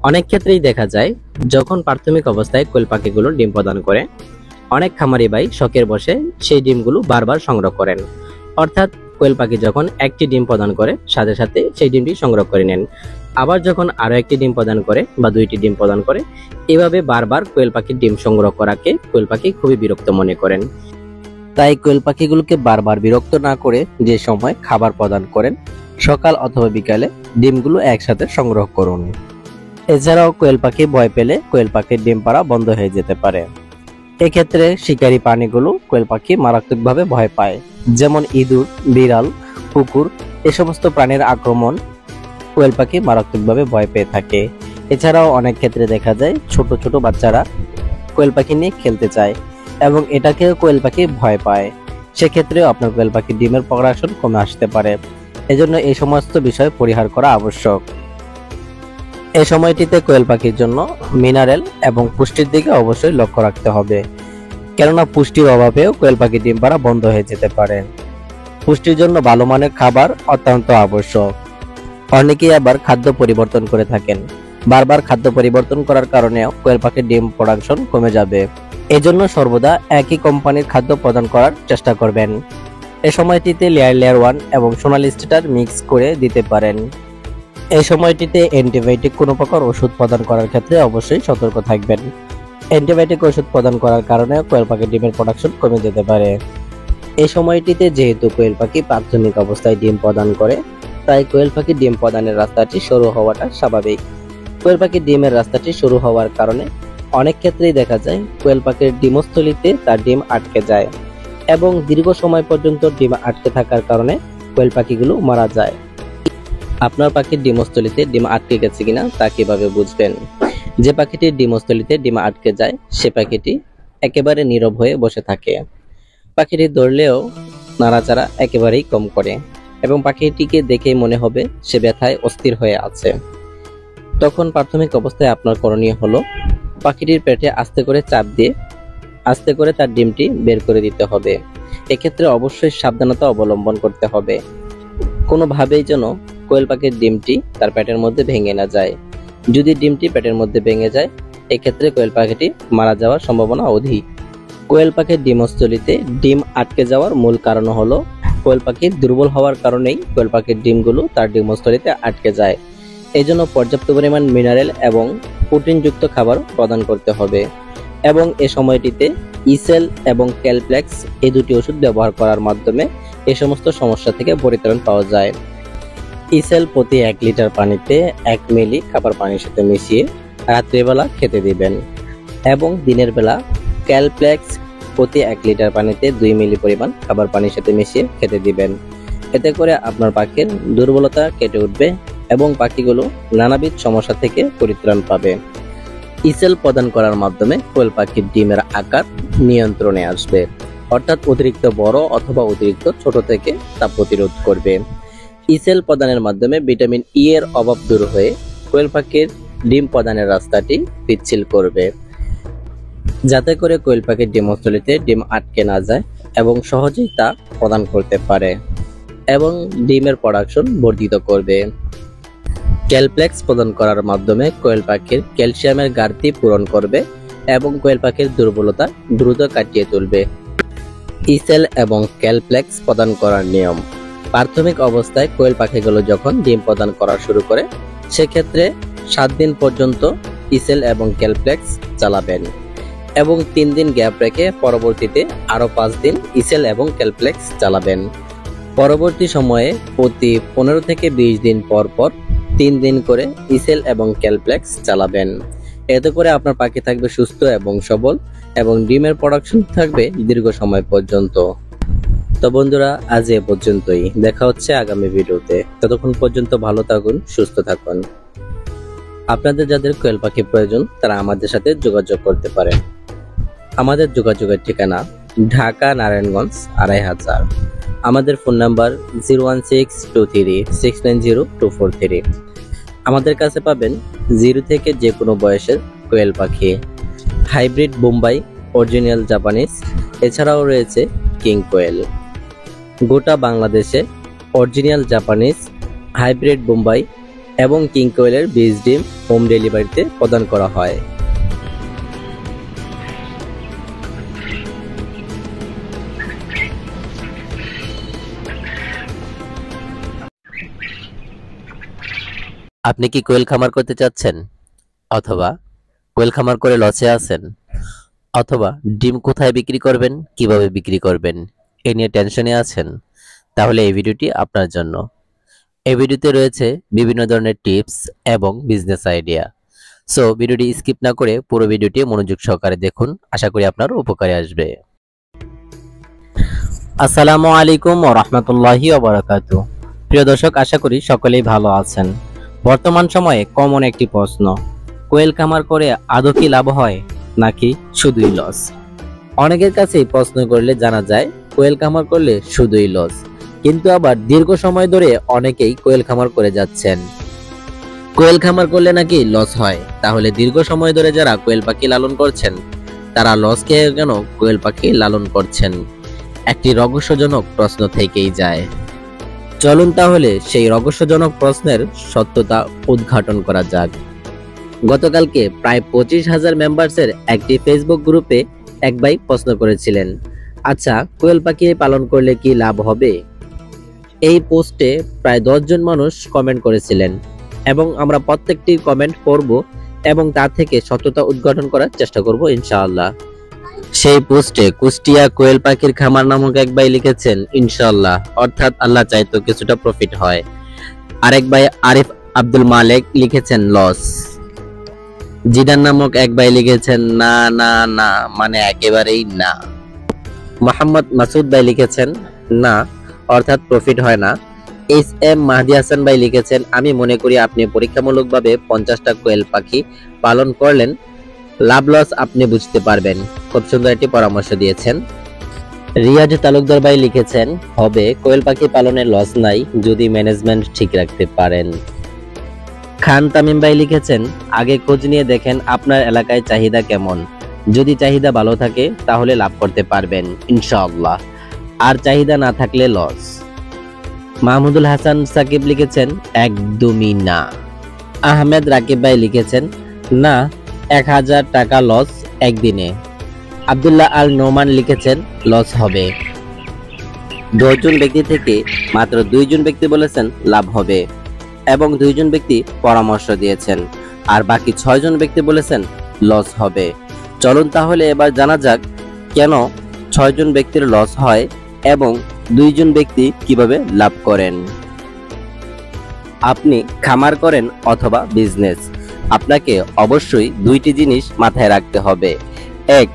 অনেক ক্ষেত্রেই দেখা যায় যখন প্রাথমিক অবস্থায় কোয়েল পাখিগুলো ডিম প্রদান করে, অনেক খামারি ভাই শখের বসে সেই ডিমগুলো বারবার সংগ্রহ করেন। অর্থাৎ কোয়েল পাখি যখন একটি ডিম প্রদান করে সাথে সাথে সেই ডিমটি সংগ্রহ করে নেন, আবার যখন আরো একটি ডিম প্রদান করে বা দুইটি ডিম প্রদান করে, এভাবে বারবার কোয়েল পাখির ডিম সংগ্রহ করাকে কোয়েল পাখি খুবই বিরক্ত মনে করেন। তাই কোয়েল পাখিগুলোকে বারবার বিরক্ত না করে যে সময় খাবার প্রদান করেন, সকাল অথবা বিকালে ডিমগুলো একসাথে সংগ্রহ করুন। এছাড়াও কোয়েল পাখি ভয় পেলে কোয়েল পাখির ডিম পাড়া বন্ধ হয়ে যেতে পারে। এক্ষেত্রে শিকারী প্রাণীগুলো কোয়েল পাখি মারাত্মকভাবে ভয় পায়, যেমন ইঁদুর, বিড়াল, কুকুর, এ সমস্ত প্রাণীর আক্রমণ কোয়েল পাখি মারাত্মকভাবে ভয় পেয়ে থাকে। এছাড়াও অনেক ক্ষেত্রে দেখা যায় ছোট ছোট বাচ্চারা কোয়েল পাখি নিয়ে খেলতে চায় এবং এটাকেও কোয়েল পাখি ভয় পায়। সেক্ষেত্রেও আপনার কোয়েল পাখির ডিমের প্রোডাকশন কমে আসতে পারে। এজন্য এই সমস্ত বিষয় পরিহার করা আবশ্যক। এই সময়টিতে কোয়েল পাখির জন্য মিনারেল এবং পুষ্টির দিকে অবশ্যই লক্ষ্য রাখতে হবে, কেননা পুষ্টির অভাবেও কোয়েল পাখির ডিম পাড়া বন্ধ হয়ে যেতে পারে। পুষ্টির জন্য ভালো মানের খাবার অত্যন্ত আবশ্যক। অনেকেই আবার খাদ্য পরিবর্তন করে থাকেন। বারবার খাদ্য পরিবর্তন করার কারণেও কোয়েল পাখির ডিম প্রোডাকশন কমে যাবে। এজন্য সর্বদা একই কোম্পানির খাদ্য প্রদান করার চেষ্টা করবেন। এই সময়টিতে লেয়ার 1 এবং সোনালী স্টার মিক্স করে দিতে পারেন। এই সময়টিতে অ্যান্টিবায়োটিক কোনো প্রকার ওষুধ প্রদান করার ক্ষেত্রে অবশ্যই সতর্ক থাকবেন। অ্যান্টিবায়োটিক ওষুধ প্রদান করার কারণে কোয়েল পাখির ডিমের প্রোডাকশন কমে যেতে পারে। এই সময়টিতে যেহেতু কোয়েল পাখি প্রাথমিক অবস্থায় ডিম প্রদান করে, তাই কোয়েল পাখির ডিম প্রদানের রাস্তাটি সরু হওয়াটা স্বাভাবিক। কোয়েল পাখির ডিমের রাস্তাটি সরু হওয়ার কারণে অনেক ক্ষেত্রেই দেখা যায় কোয়েল পাখির ডিমস্থলিতে তার ডিম আটকে যায় এবং দীর্ঘ সময় পর্যন্ত ডিম আটকে থাকার কারণে কোয়েল পাখিগুলো মারা যায়। আপনার পাখির ডিমস্থলিতে ডিম আটকে গেছে কিনা তা কিভাবে বুঝবেন? যে পাখিটির ডিমস্থলিতে ডিম আটকে যায় সে পাখিটি একেবারে নীরব হয়ে বসে থাকে। পাখিটি ধরলেও নাড়াচাড়া একেবারেই কম করে এবং পাখিটিকে দেখেই মনে হবে সে ব্যথায় অস্থির হয়ে আছে। তখন প্রাথমিক অবস্থায় আপনার করণীয় হলো পাখিটির পেটে আস্তে করে চাপ দিয়ে আস্তে করে তার ডিমটি বের করে দিতে হবে। এক্ষেত্রে অবশ্যই সাবধানতা অবলম্বন করতে হবে, কোনোভাবেই যেন কোয়েল পাখির ডিমটি তার পেটের মধ্যে ভেঙে না যায়। যদি ডিমটি পেটের মধ্যে ভেঙে যায়, এক্ষেত্রে কোয়েল পাখিটি মারা যাওয়ার সম্ভাবনা অধিক। কোয়েল পাখির ডিমস্থলিতে ডিম আটকে যাওয়ার মূল কারণ হলো কোয়েল পাখির দুর্বল হওয়ার কারণেই কোয়েল পাখির ডিমগুলো তার ডিমস্থলিতে আটকে যায়। এই জন্য পর্যাপ্ত পরিমাণ মিনারেল এবং প্রোটিনযুক্ত খাবার প্রদান করতে হবে এবং এ সময়টিতে ইসেল এবং ক্যালপ্লেক্স এই দুটি ওষুধ ব্যবহার করার মাধ্যমে এই সমস্ত সমস্যা থেকে পরিত্রাণ পাওয়া যায়। ইসেল প্রতি 1 লিটার পানিতে 1 মিলি খাবার পানির সাথে মিশিয়ে রাত্রিবেলা খেতে দিবেন এবং দিনের বেলা ক্যালপ্লেক্স প্রতি 1 লিটার পানিতে 2 মিলি পরিমাণ খাবার পানির সাথে মিশিয়ে খেতে দিবেন। এতে করে আপনার পাখির দুর্বলতা কেটে উঠবে এবং পাখিগুলো নানাবিধ সমস্যা থেকে পরিত্রাণ পাবে। ইসেল প্রদান করার মাধ্যমে কোয়েল পাখির ডিমের আকার নিয়ন্ত্রণে আসবে, অর্থাৎ অতিরিক্ত বড় অথবা অতিরিক্ত ছোট থেকে তা প্রতিরোধ করবে। ইসেল প্রদানের মাধ্যমে ভিটামিন ই এর অভাব দূর হয়ে কোয়েল পাখির ডিম প্রদানের রাস্তাটি পিচ্ছিল করবে, যাতে করে কোয়েল পাখির ডিমস্থলিতে ডিম আটকে না যায় এবং সহজেই তা প্রদান করতে পারে এবং ডিমের প্রোডাকশন বর্ধিত করবে। ক্যালপ্লেক্স প্রদান করার মাধ্যমে কোয়েল পাখির ক্যালসিয়ামের ঘাটতি পূরণ করবে এবং কোয়েল পাখির দুর্বলতা দ্রুত কাটিয়ে তুলবে। ইসেল এবং ক্যালপ্লেক্স প্রদান করার নিয়ম: প্রাথমিক অবস্থায় কোয়েল পাখিগুলো যখন ডিম প্রদান করা শুরু করে সেক্ষেত্রে 7 দিন পর্যন্ত ইসেল এবং ক্যালপ্লেক্স চালাবেন এবং 3 দিন গ্যাপ রেখে পরবর্তীতে আরো 5 দিন ইসেল এবং ক্যালপ্লেক্স চালাবেন। পরবর্তী সময়ে প্রতি 15 থেকে 20 দিন পর পর 3 দিন করে ইসেল এবং ক্যালপ্লেক্স চালাবেন। এতে করে আপনার পাখি থাকবে সুস্থ এবং সবল এবং ডিমের প্রোডাকশন থাকবে দীর্ঘ সময় পর্যন্ত। তো বন্ধুরা, আজ এ পর্যন্তই। দেখা হচ্ছে আগামী ভিডিওতে। ততক্ষণ পর্যন্ত ভালো থাকুন, সুস্থ থাকুন। আপনাদের যাদের কোয়েল পাখি প্রয়োজন তারা আমাদের সাথে যোগাযোগ করতে পারেন। আমাদের যোগাযোগের ঠিকানা ঢাকা নারায়ণগঞ্জ 2500। আমাদের ফোন নাম্বার 01623690243। আমাদের কাছে পাবেন 0 থেকে যে কোনো বয়সের কোয়েল পাখি, হাইব্রিড বোম্বাই, অরিজিনাল জাপানিজ, এছাড়াও রয়েছে কিং কোয়েল। গোটা বাংলাদেশে অরিজিনাল জাপানিজ, হাইব্রিড বোম্বাই এবং কিং কোয়েলের বীজ ডিম হোম ডেলিভারিতে প্রদান করা হয়। আপনি কি কোয়েল খামার করতে চাচ্ছেন, অথবা কোয়েল খামার করে লসে আছেন, অথবা ডিম কোথায় বিক্রি করবেন, কিভাবে বিক্রি করবেন এ নিয়ে টেনশনে আছেন, তাহলে এই ভিডিওটি আপনার জন্য। এই ভিডিওতে রয়েছে বিভিন্ন ধরনের টিপস এবং বিজনেস আইডিয়া। সো ভিডিওটি স্কিপ না করে পুরো ভিডিওটি মনোযোগ সহকারে দেখুন, আশা করি আপনার উপকারে আসবে। আসসালামু আলাইকুম ওয়া রাহমাতুল্লাহি ওয়া বারাকাতুহু। প্রিয় দর্শক, আশা করি সকলেই ভালো আছেন। বর্তমান সময়ে কমন একটি প্রশ্ন, কোয়েল খামার করে আদৌ কি লাভ হয় নাকি শুধুই লস? অনেকের কাছেই প্রশ্ন করলে জানা যায় কোয়েল খামার করলে শুধুই লস, কিন্তু আবার দীর্ঘ সময় ধরে অনেকেই কোয়েল খামার করে যাচ্ছেন। কোয়েল খামার করলে নাকি লস হয়, তাহলে দীর্ঘ সময় ধরে যারা কোয়েল পাখি লালন করছেন তারা লস খেয়ে কেন কোয়েল পাখি লালন করছেন? একটি রহস্যজনক প্রশ্ন থেকেই যায়। চলুন তাহলে সেই রহস্যজনক প্রশ্নের সত্যতা উদ্ঘাটন করা যাক। গতকালকে প্রায় 25,000 মেম্বার্সের একটি ফেসবুক গ্রুপে এক ভাই প্রশ্ন করেছিলেন, আচ্ছা কোয়েল পাখি পালন করলে কি লাভ হবে? এই পোস্টে প্রায় 10 জন মানুষ কমেন্ট করেছিলেন এবং আমরা প্রত্যেকটি কমেন্ট পড়ব এবং তা থেকে সত্যতা উদ্ঘাটন করার চেষ্টা করব ইনশাআল্লাহ। সেই পোস্টে কুষ্টিয়া কোয়েল পাখির খামার নামক এক ভাই লিখেছেন ইনশাআল্লাহ, অর্থাৎ আল্লাহ চাইতো কিছুটা প্রফিট হয়। আরেক ভাই আরিফ আব্দুল মালিক লিখেছেন লস। জিদান নামক এক ভাই লিখেছেন না না না, মানে একেবারেই না। মোহাম্মদ মাসুদ ভাই লিখেছেন না, অর্থাৎ প্রফিট হয় না। এস এম মাহদি হাসান ভাই লিখেছেন আমি মনে করি আপনি পরীক্ষামূলকভাবে 50টা কোয়েল পাখি পালন করলেন, লাভ লস আপনি বুঝতে পারবেন। খুব সুন্দর একটি পরামর্শ দিয়েছেন। রিয়াজ তালুকদার ভাই লিখেছেন হবে, কোয়েল পাখি পালনে লস নাই যদি ম্যানেজমেন্ট ঠিক রাখতে পারেন। খান তামিম ভাই লিখেছেন আগে খোঁজ নিয়ে দেখেন আপনার এলাকায় চাহিদা কেমন, যদি চাহিদা ভালো থাকে তাহলে লাভ করতে পারবেন ইনশাআল্লাহ, আর চাহিদা না থাকলে লস। মাহমুদুল হাসান সাকিব লিখেছেন একদমই না। আহমেদ রাকিব ভাই লিখেছেন না, 1000 টাকা লস একদিনে। আব্দুল্লাহ আল নোমান লিখেছেন লস হবে। 10 জন ব্যক্তি থেকে মাত্র 2 জন ব্যক্তি বলেছেন লাভ হবে এবং 2 জন ব্যক্তি পরামর্শ দিয়েছেন, আর বাকি 6 জন ব্যক্তি বলেছেন লস হবে। চলুন তাহলে এবার জানা যাক কেন 6 জন ব্যক্তির লস হয় এবং 2 জন ব্যক্তি কিভাবে লাভ করেন। আপনি খামার করেন অথবা বিজনেস, আপনাকে অবশ্যই 2টি জিনিস মাথায় রাখতে হবে। এক,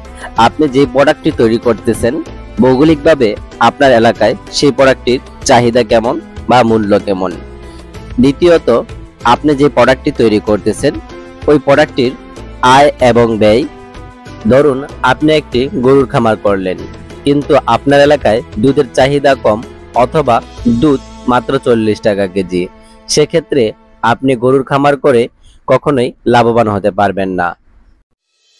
আপনি যে প্রোডাক্টটি তৈরি করতেছেন ভৌগোলিকভাবে আপনার এলাকায় সেই প্রোডাক্টটির চাহিদা কেমন বা মূল্য কেমন। দ্বিতীয়ত, আপনি যে প্রোডাক্টটি তৈরি করতেছেন ওই প্রোডাক্টটির আয় এবং ব্যয়। ধরুন আপনি একটি গরুর খামার করলেন, কিন্তু আপনার এলাকায় দুধের চাহিদা কম অথবা দুধ মাত্র 40 টাকা কেজি, সেক্ষেত্রে আপনি গরুর খামার করে কখনোই লাভবান হতে পারবেন না।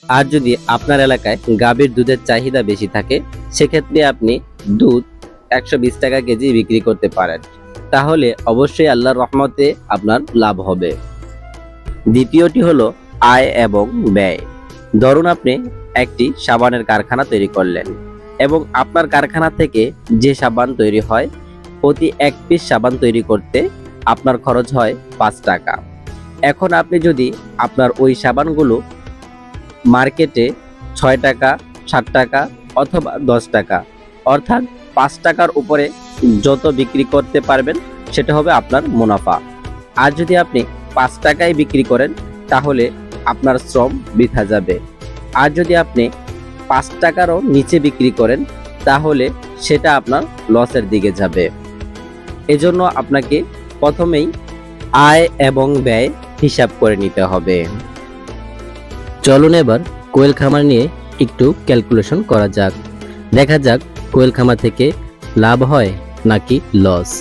আর যদি আপনার এলাকায় গাভীর দুধের চাহিদা বেশি থাকে, সেক্ষেত্রে আপনি দুধ 120 টাকা কেজি বিক্রি করতে পারেন, তাহলে অবশ্যই আল্লাহর রহমতে আপনার লাভ হবে। দ্বিতীয়টি হলো আয় এবং ব্যয়। ধরুন আপনি একটি সাবানের কারখানা তৈরি করলেন এবং আপনার কারখানা থেকে যে সাবান তৈরি হয় প্রতি 1 পিস সাবান তৈরি করতে আপনার খরচ হয় 5 টাকা। এখন আপনি যদি আপনার ওই সাবানগুলো মার্কেটে 6 টাকা, 7 টাকা অথবা 10 টাকা, অর্থাৎ 5 টাকার উপরে যত বিক্রি করতে পারবেন সেটা হবে আপনার মুনাফা। আর যদি আপনি 5 টাকায় বিক্রি করেন তাহলে আপনার শ্রম বৃথা যাবে। আর যদি আপনি 5 টাকারও নিচে বিক্রি করেন তাহলে সেটা আপনার লসের দিকে যাবে। এজন্য আপনাকে প্রথমেই আয় এবং ব্যয় হিসাব করে নিতে হবে। চলুন এবার কোয়েল খামার নিয়ে একটু ক্যালকুলেশন করা যাক, দেখা যাক কোয়েল খামার থেকে লাভ হয় নাকি লস।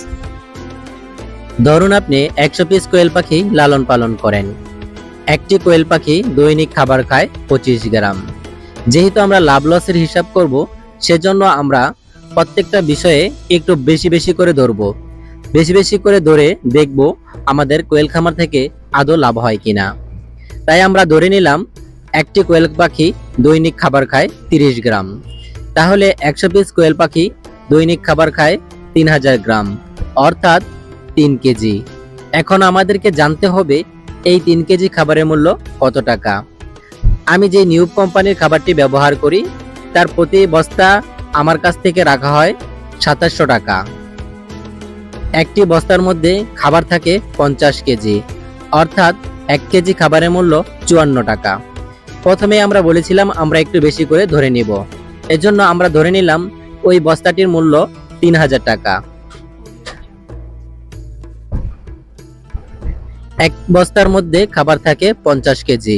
ধরুন আপনি 100 পিস কোয়েল পাখি লালন পালন করেন। একটি কোয়েল পাখি দৈনিক খাবার খায় 25 গ্রাম। যেহেতু আমরা লাভ লসের হিসাব করব, সেজন্য আমরা প্রত্যেকটা বিষয়ে একটু বেশি বেশি করে ধরব। বেশি বেশি করে ধরে দেখব আমাদের কোয়েল খামার থেকে আদৌ লাভ হয় কিনা। তাই আমরা ধরে নিলাম একটি কোয়েল পাখি দৈনিক খাবার খায় 30 গ্রাম, তাহলে 100 পিস কোয়েল পাখি দৈনিক খাবার খায় 3000 গ্রাম, অর্থাৎ 3 কেজি। এখন আমাদেরকে জানতে হবে এই 3 কেজি খাবারের মূল্য কত টাকা। আমি যে নিউব কোম্পানির খাবারটি ব্যবহার করি তার প্রতি বস্তা আমার কাছ থেকে রাখা হয় 2700 টাকা। একটি বস্তার মধ্যে খাবার থাকে 50 কেজি, অর্থাৎ 1 কেজি খাবারের মূল্য 54 টাকা। প্রথমে আমরা বলেছিলাম আমরা একটু বেশি করে ধরে নিব, এজন্য আমরা ধরে নিলাম ওই বস্তাটির মূল্য 3000 টাকা। এক বস্তার মধ্যে খাবার থাকে 50 কেজি,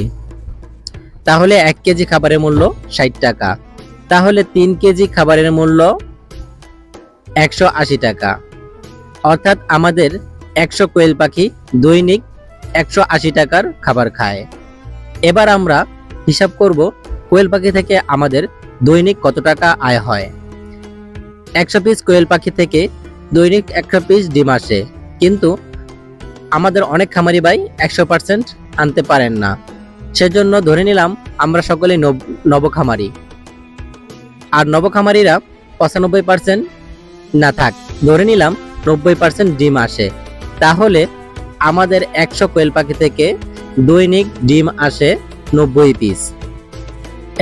তাহলে 1 কেজি খাবারের মূল্য 60 টাকা, তাহলে 3 কেজি খাবারের মূল্য 180 টাকা। অর্থাৎ আমাদের 100 কোয়েল পাখি দৈনিক 180 টাকার খাবার খায়। এবার আমরা হিসাব করব কোয়েল পাখি থেকে আমাদের দৈনিক কত টাকা আয় হয়। 100 পিস কোয়েল পাখি থেকে দৈনিক 100 পিস ডিম আসে, কিন্তু আমাদের অনেক খামারি ভাই 100% আনতে পারেন না, সেজন্য ধরে নিলাম আমরা সকলে নবখামারি, আর নবখামারিরা 95% না থাক, ধরে নিলাম 90% ডিম আসে। তাহলে আমাদের 100 কোয়েল পাখি থেকে দৈনিক ডিম আসে 90 পিস।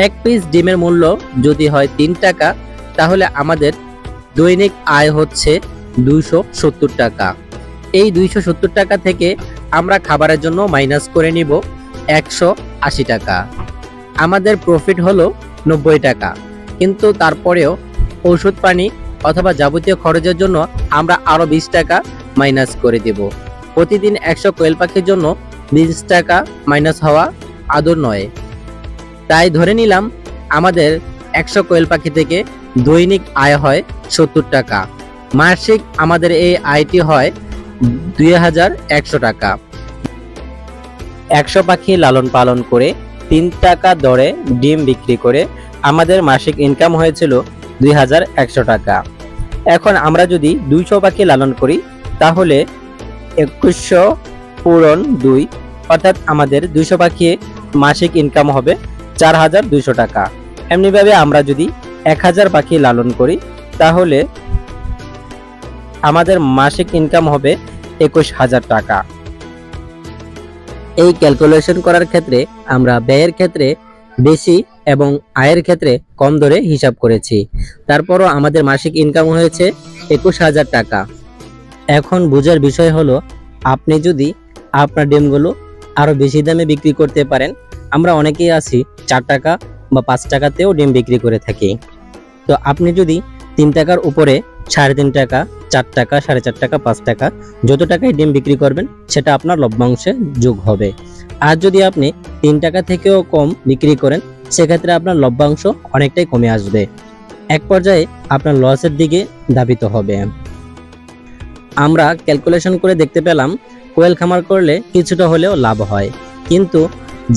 1 পিস ডিমের মূল্য যদি হয় 3 টাকা, তাহলে আমাদের দৈনিক আয় হচ্ছে 270 টাকা। এই 270 টাকা থেকে আমরা খাবারের জন্য মাইনাস করে নিব 180 টাকা। আমাদের প্রফিট হলো 90 টাকা, কিন্তু তারপরেও ওষুধ পানি অথবা যাবতীয় খরচের জন্য আমরা আরো 20 টাকা মাইনাস করে দেব। প্রতিদিন 100 কোয়েল পাখির জন্য 20 টাকা মাইনাস হওয়া আদর নয়। তাই ধরে নিলাম আমাদের 100 কোয়েল পাখি থেকে দৈনিক আয় হয় 70 টাকা। মাসিক আমাদের এই আয়টি হয় 2100 টাকা। 100 পাখি লালন পালন করে 3 টাকা দরে ডিম বিক্রি করে আমাদের মাসিক ইনকাম হয়েছিল 2100 টাকা। এখন আমরা যদি 200 পাখি লালন করি তাহলে 2100 পূরণ 2, অর্থাৎ আমাদের 200 পাখি মাসিক ইনকাম হবে 4200 টাকা। এমনিভাবে আমরা যদি 1000 পাখি লালন করি তাহলে আমাদের মাসিক ইনকাম হবে 21000 টাকা। এই ক্যালকুলেশন করার ক্ষেত্রে আমরা ব্যয়ের ক্ষেত্রে বেশি এবং আয়ের ক্ষেত্রে কম ধরে হিসাব করেছি, তারপরও আমাদের মাসিক ইনকাম হয়েছে 21000 টাকা। এখন বোঝার বিষয় হলো আপনি যদি আপনার ডিমগুলো আরো বেশি দামে বিক্রি করতে পারেন। আমরা অনেকেই আছি 4 টাকা বা 5 টাকাতেও ডিম বিক্রি করে থাকি। তো আপনি যদি 3 টাকার উপরে 3.5 টাকা, 4 টাকা, 4.5 টাকা, 5 টাকা যত টাকায় ডিম বিক্রি করবেন সেটা আপনার লভ্যাংশে যোগ হবে। আর যদি আপনি 3 টাকা থেকেও কম বিক্রি করেন সেক্ষেত্রে আপনার লভ্যাংশ অনেকটাই কমে আসবে, এক পর্যায়ে আপনার লসের দিকে ধাবিত হবে। আমরা ক্যালকুলেশন করে দেখতে পেলাম কোয়েল খামার করলে কিছুটা হলেও লাভ হয়, কিন্তু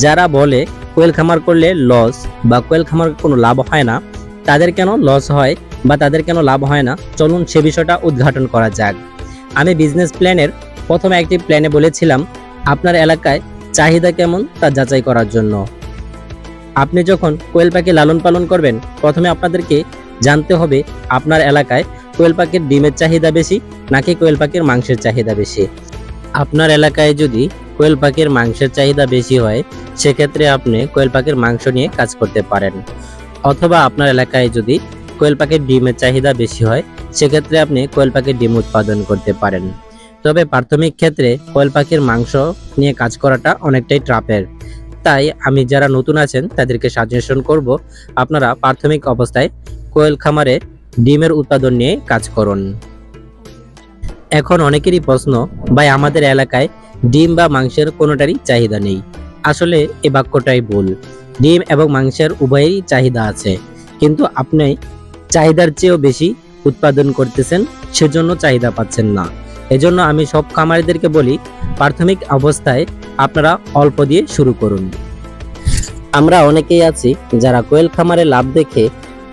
যারা বলে কোয়েল খামার করলে লস বা কোয়েল খামার কোনো লাভ হয় না, তাদের কেন লস হয় বা তাদের কেন লাভ হয় না, চলুন সে বিষয়টা উদ্ঘাটন করা যাক। আমি বিজনেস প্ল্যানের প্রথম একটি প্ল্যানে বলেছিলাম আপনার এলাকায় চাহিদা কেমন তা যাচাই করার জন্য। আপনি যখন কোয়েল পাখি লালন পালন করবেন প্রথমে আপনাদেরকে জানতে হবে আপনার এলাকায় কোয়েল পাখির ডিমের চাহিদা বেশি নাকি কোয়েল পাখির মাংসের চাহিদা বেশি। আপনার এলাকায় যদি কোয়েল পাখির মাংসের চাহিদা বেশি হয় সেক্ষেত্রে আপনি কোয়েল পাখির মাংস নিয়ে কাজ করতে পারেন, অথবা আপনার এলাকায় যদি কোয়েল পাখির ডিমের চাহিদা বেশি হয় সেক্ষেত্রে আপনি কোয়েল পাখির ডিম উৎপাদন করতে পারেন। তবে প্রাথমিক ক্ষেত্রে কোয়েল পাখির মাংস নিয়ে কাজ করাটা অনেকটাই ট্রাপের, তাই আমি যারা নতুন আছেন তাদেরকে সাজেশন করব আপনারা প্রাথমিক অবস্থায় কোয়েল খামারে ডিমের উৎপাদন নিয়ে কাজ করুন। এখন অনেকেরই প্রশ্ন, ভাই আমাদের এলাকায় ডিম বা মাংসের কোনোটারই চাহিদা নেই। আসলে এই বাক্যটাই ভুল। ডিম এবং মাংসের উভয়েরই চাহিদা আছে, কিন্তু আপনি চাহিদার চেয়েও বেশি উৎপাদন করতেছেন, সেজন্য চাহিদা পাচ্ছেন না। এজন্য আমি সব খামারিদেরকে বলি প্রাথমিক অবস্থায় আপনারা অল্প দিয়ে শুরু করুন। আমরা অনেকেই আছি যারা কোয়েল খামারে লাভ দেখে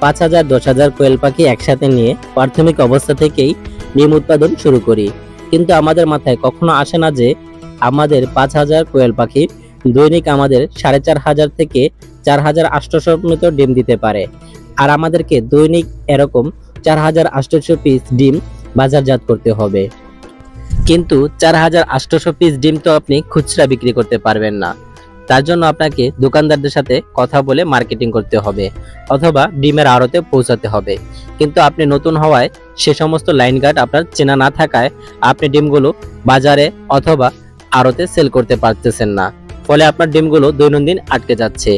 5000 10,000 কোয়েল পাখি একসাথে নিয়ে প্রাথমিক অবস্থা থেকেই ডিম উৎপাদন শুরু করি। কিন্তু আমাদের মাথায় কখনো আসে না যে আমাদের 5,000 কোয়েল পাখি দৈনিক আমাদের 4,500 থেকে 4,800 মতো ডিম দিতে পারে, আর আমাদেরকে দৈনিক এরকম 4,800 পিস ডিম বাজারজাত করতে হবে। কিন্তু 4,800 পিস ডিম তো আপনি খুচরা বিক্রি করতে পারবেন না। তার জন্য আপনাকে দোকানদারদের সাথে কথা বলে মার্কেটিং করতে হবে অথবা ডিমের আড়তে পৌঁছাতে হবে। কিন্তু আপনি নতুন হওয়ায় সে সমস্ত লাইন গার্ড আপনার চেনা না থাকায় আপনি ডিমগুলো বাজারে অথবা আড়তে সেল করতে পারতেছেন না। ফলে আপনার ডিমগুলো দৈনন্দিন আটকে যাচ্ছে।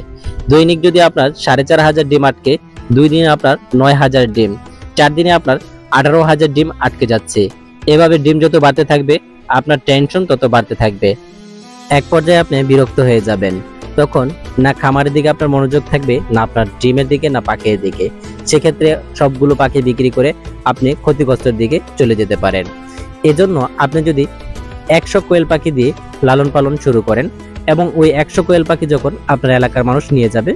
দৈনিক যদি আপনার 4,500 ডিম আটকে, 2 দিনে আপনার 9,000 ডিম, 4 দিনে আপনার 18,000 ডিম আটকে যাচ্ছে। এভাবে ডিম যত বাড়তে থাকবে আপনার টেনশন তত বাড়তে থাকবে। এক পর্যায়ে আপনি বিরক্ত হয়ে যাবেন। তখন না খামারের দিকে আপনার মনোযোগ থাকবে, না আপনার ডিমের দিকে, না পাখির দিকে। সেক্ষেত্রে সবগুলো পাখি বিক্রি করে আপনি ক্ষতিগ্রস্তের দিকে চলে যেতে পারেন। এজন্য আপনি যদি 100 কোয়েল পাখি দিয়ে লালন পালন শুরু করেন এবং ওই 100 কোয়েল পাখি যখন আপনার এলাকার মানুষ নিয়ে যাবে,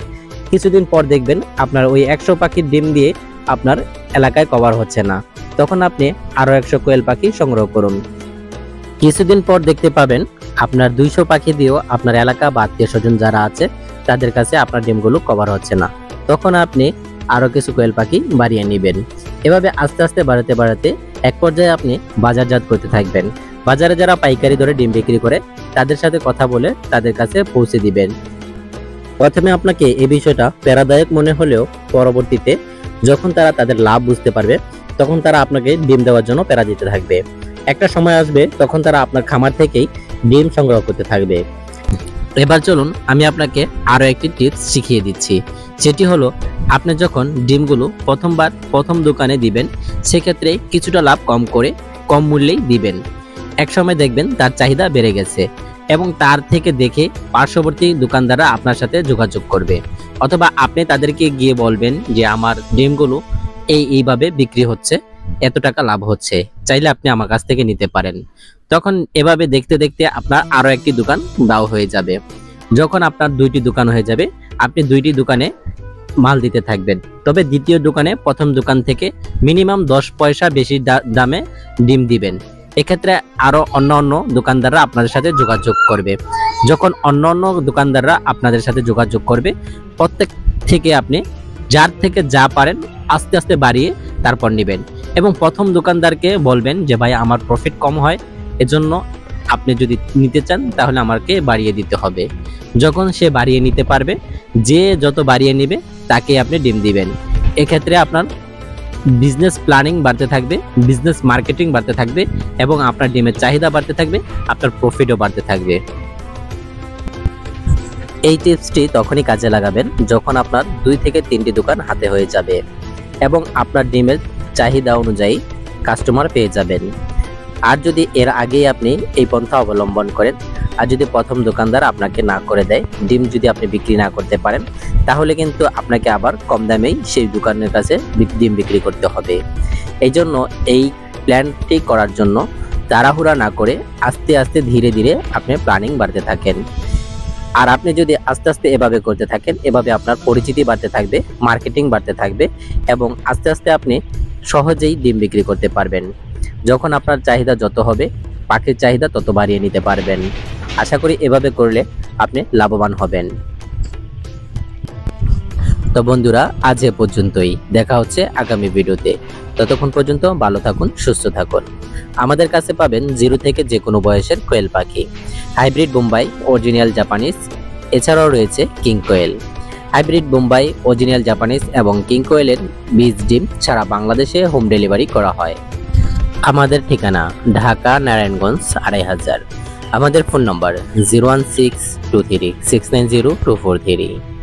কিছুদিন পর দেখবেন আপনার ওই 100 পাখির ডিম দিয়ে আপনার এলাকায় কভার হচ্ছে না। তখন আপনি আরো 100 কোয়েল পাখি সংগ্রহ করুন। কিছুদিন পর দেখতে পাবেন আপনার 200 পাখি দিয়েও আপনার এলাকা বা আত্মীয় স্বজন যারা আছে তাদের কাছে আপনার ডিমগুলো কভার হচ্ছে না। তখন আপনি আরো কিছু কোয়েল পাখি বাড়িয়ে নেবেন। এভাবে আস্তে আস্তে বাড়াতে বাড়াতে এক পর্যায়ে আপনি বাজারজাত করতে থাকবেন। বাজারে যারা পাইকারি দরে ডিম বিক্রি করে তাদের সাথে কথা বলে তাদের কাছে পৌঁছে দিবেন। প্রথমে আপনাকে এই বিষয়টা প্যারাদায়ক মনে হলেও পরবর্তীতে যখন তারা তাদের লাভ বুঝতে পারবে তখন তারা আপনাকে ডিম দেওয়ার জন্য প্যারা দিতে থাকবে। একটা সময় আসবে তখন তারা আপনার খামার থেকেই ডিম সংগ্রহ করতে থাকবে। এবার চলুন আমি আপনাকে আরো একটি টিপস শিখিয়ে দিচ্ছি। সেটি হলো, আপনি যখন ডিমগুলো প্রথম দোকানে দিবেন সেক্ষেত্রে কিছুটা লাভ কম করে কম মূল্যেই দিবেন। এক সময় দেখবেন তার চাহিদা বেড়ে গেছে এবং তার থেকে দেখে পার্শ্ববর্তী দোকানদাররা আপনার সাথে যোগাযোগ করবে, অথবা আপনি তাদেরকে গিয়ে বলবেন যে আমার ডিমগুলো এইভাবে বিক্রি হচ্ছে, এত টাকা লাভ হচ্ছে, চাইলে আপনি আমার কাছ থেকে নিতে পারেন। তখন এভাবে দেখতে দেখতে আপনার আরো একটি দোকান দাও হয়ে যাবে। যখন আপনার 2টি দোকান হয়ে যাবে আপনি 2টি দোকানে মাল দিতে থাকবেন। তবে দ্বিতীয় দোকানে প্রথম দোকান থেকে মিনিমাম 10 পয়সা বেশি দামে ডিম দিবেন। এক্ষেত্রে আরো অন্য দোকানদাররা আপনাদের সাথে যোগাযোগ করবে। যখন অন্য দোকানদাররা আপনাদের সাথে যোগাযোগ করবে, প্রত্যেক থেকে আপনি যার থেকে যা পারেন আস্তে আস্তে বাড়িয়ে তারপর নেবেন এবং প্রথম দোকানদারকে বলবেন যে ভাই আমার প্রফিট কম হয়, এজন্য আপনি যদি নিতে চান তাহলে আমাকে বাড়িয়ে দিতে হবে। যখন সে বাড়িয়ে নিতে পারবে, যে যত বাড়িয়ে নেবে তাকে আপনি ডিম দিবেন। এক্ষেত্রে আপনার বিজনেস প্ল্যানিং বাড়তে থাকবে, বিজনেস মার্কেটিং বাড়তে থাকবে এবং আপনার ডিমের চাহিদা বাড়তে থাকবে, আপনার প্রফিটও বাড়তে থাকবে। এই টিপসটি তখনই কাজে লাগাবেন যখন আপনার 2 থেকে 3টি দোকান হাতে হয়ে যাবে এবং আপনার ডিমের চাহিদা অনুযায়ী কাস্টমার পেয়ে যাবেন। আর যদি এর আগেই আপনি এই পন্থা অবলম্বন করেন আর যদি প্রথম দোকানদার আপনাকে না করে দেয়, ডিম যদি আপনি বিক্রি না করতে পারেন, তাহলে কিন্তু আপনাকে আবার কম দামেই সেই দোকানের কাছে ডিম বিক্রি করতে হবে। এই জন্য এই প্ল্যানটি করার জন্য তাড়াহুড়া না করে আস্তে আস্তে ধীরে ধীরে আপনি প্ল্যানিং বাড়তে থাকেন। আর আপনি যদি আস্তে আস্তে এভাবে করতে থাকেন, এভাবে আপনার পরিচিতি বাড়তে থাকবে, মার্কেটিং বাড়তে থাকবে এবং আস্তে আস্তে আপনি সহজেই ডিম বিক্রি করতে পারবেন। যখন আপনার চাহিদা যত হবে, পাখির চাহিদা তত বাড়িয়ে নিতে পারবেন। আশা করি এভাবে করলে আপনি লাভবান হবেন। তো বন্ধুরা, আজ এ পর্যন্তই। দেখা হচ্ছে আগামী ভিডিওতে। ততক্ষণ পর্যন্ত ভালো থাকুন, সুস্থ থাকুন। আমাদের কাছে পাবেন 0 থেকে যে কোনো বয়সের কোয়েল পাখি, হাইব্রিড বোম্বাই, অরিজিনাল জাপানিজ, এছাড়াও রয়েছে কিং কোয়েল। হাইব্রিড বোম্বাই, অরিজিনাল জাপানিজ এবং কিং কোয়েলের বীজ ডিম সারা বাংলাদেশে হোম ডেলিভারি করা হয়। আমাদের ঠিকানা ঢাকা নারায়ণগঞ্জ 2500। আমাদের ফোন নম্বর 01623690243।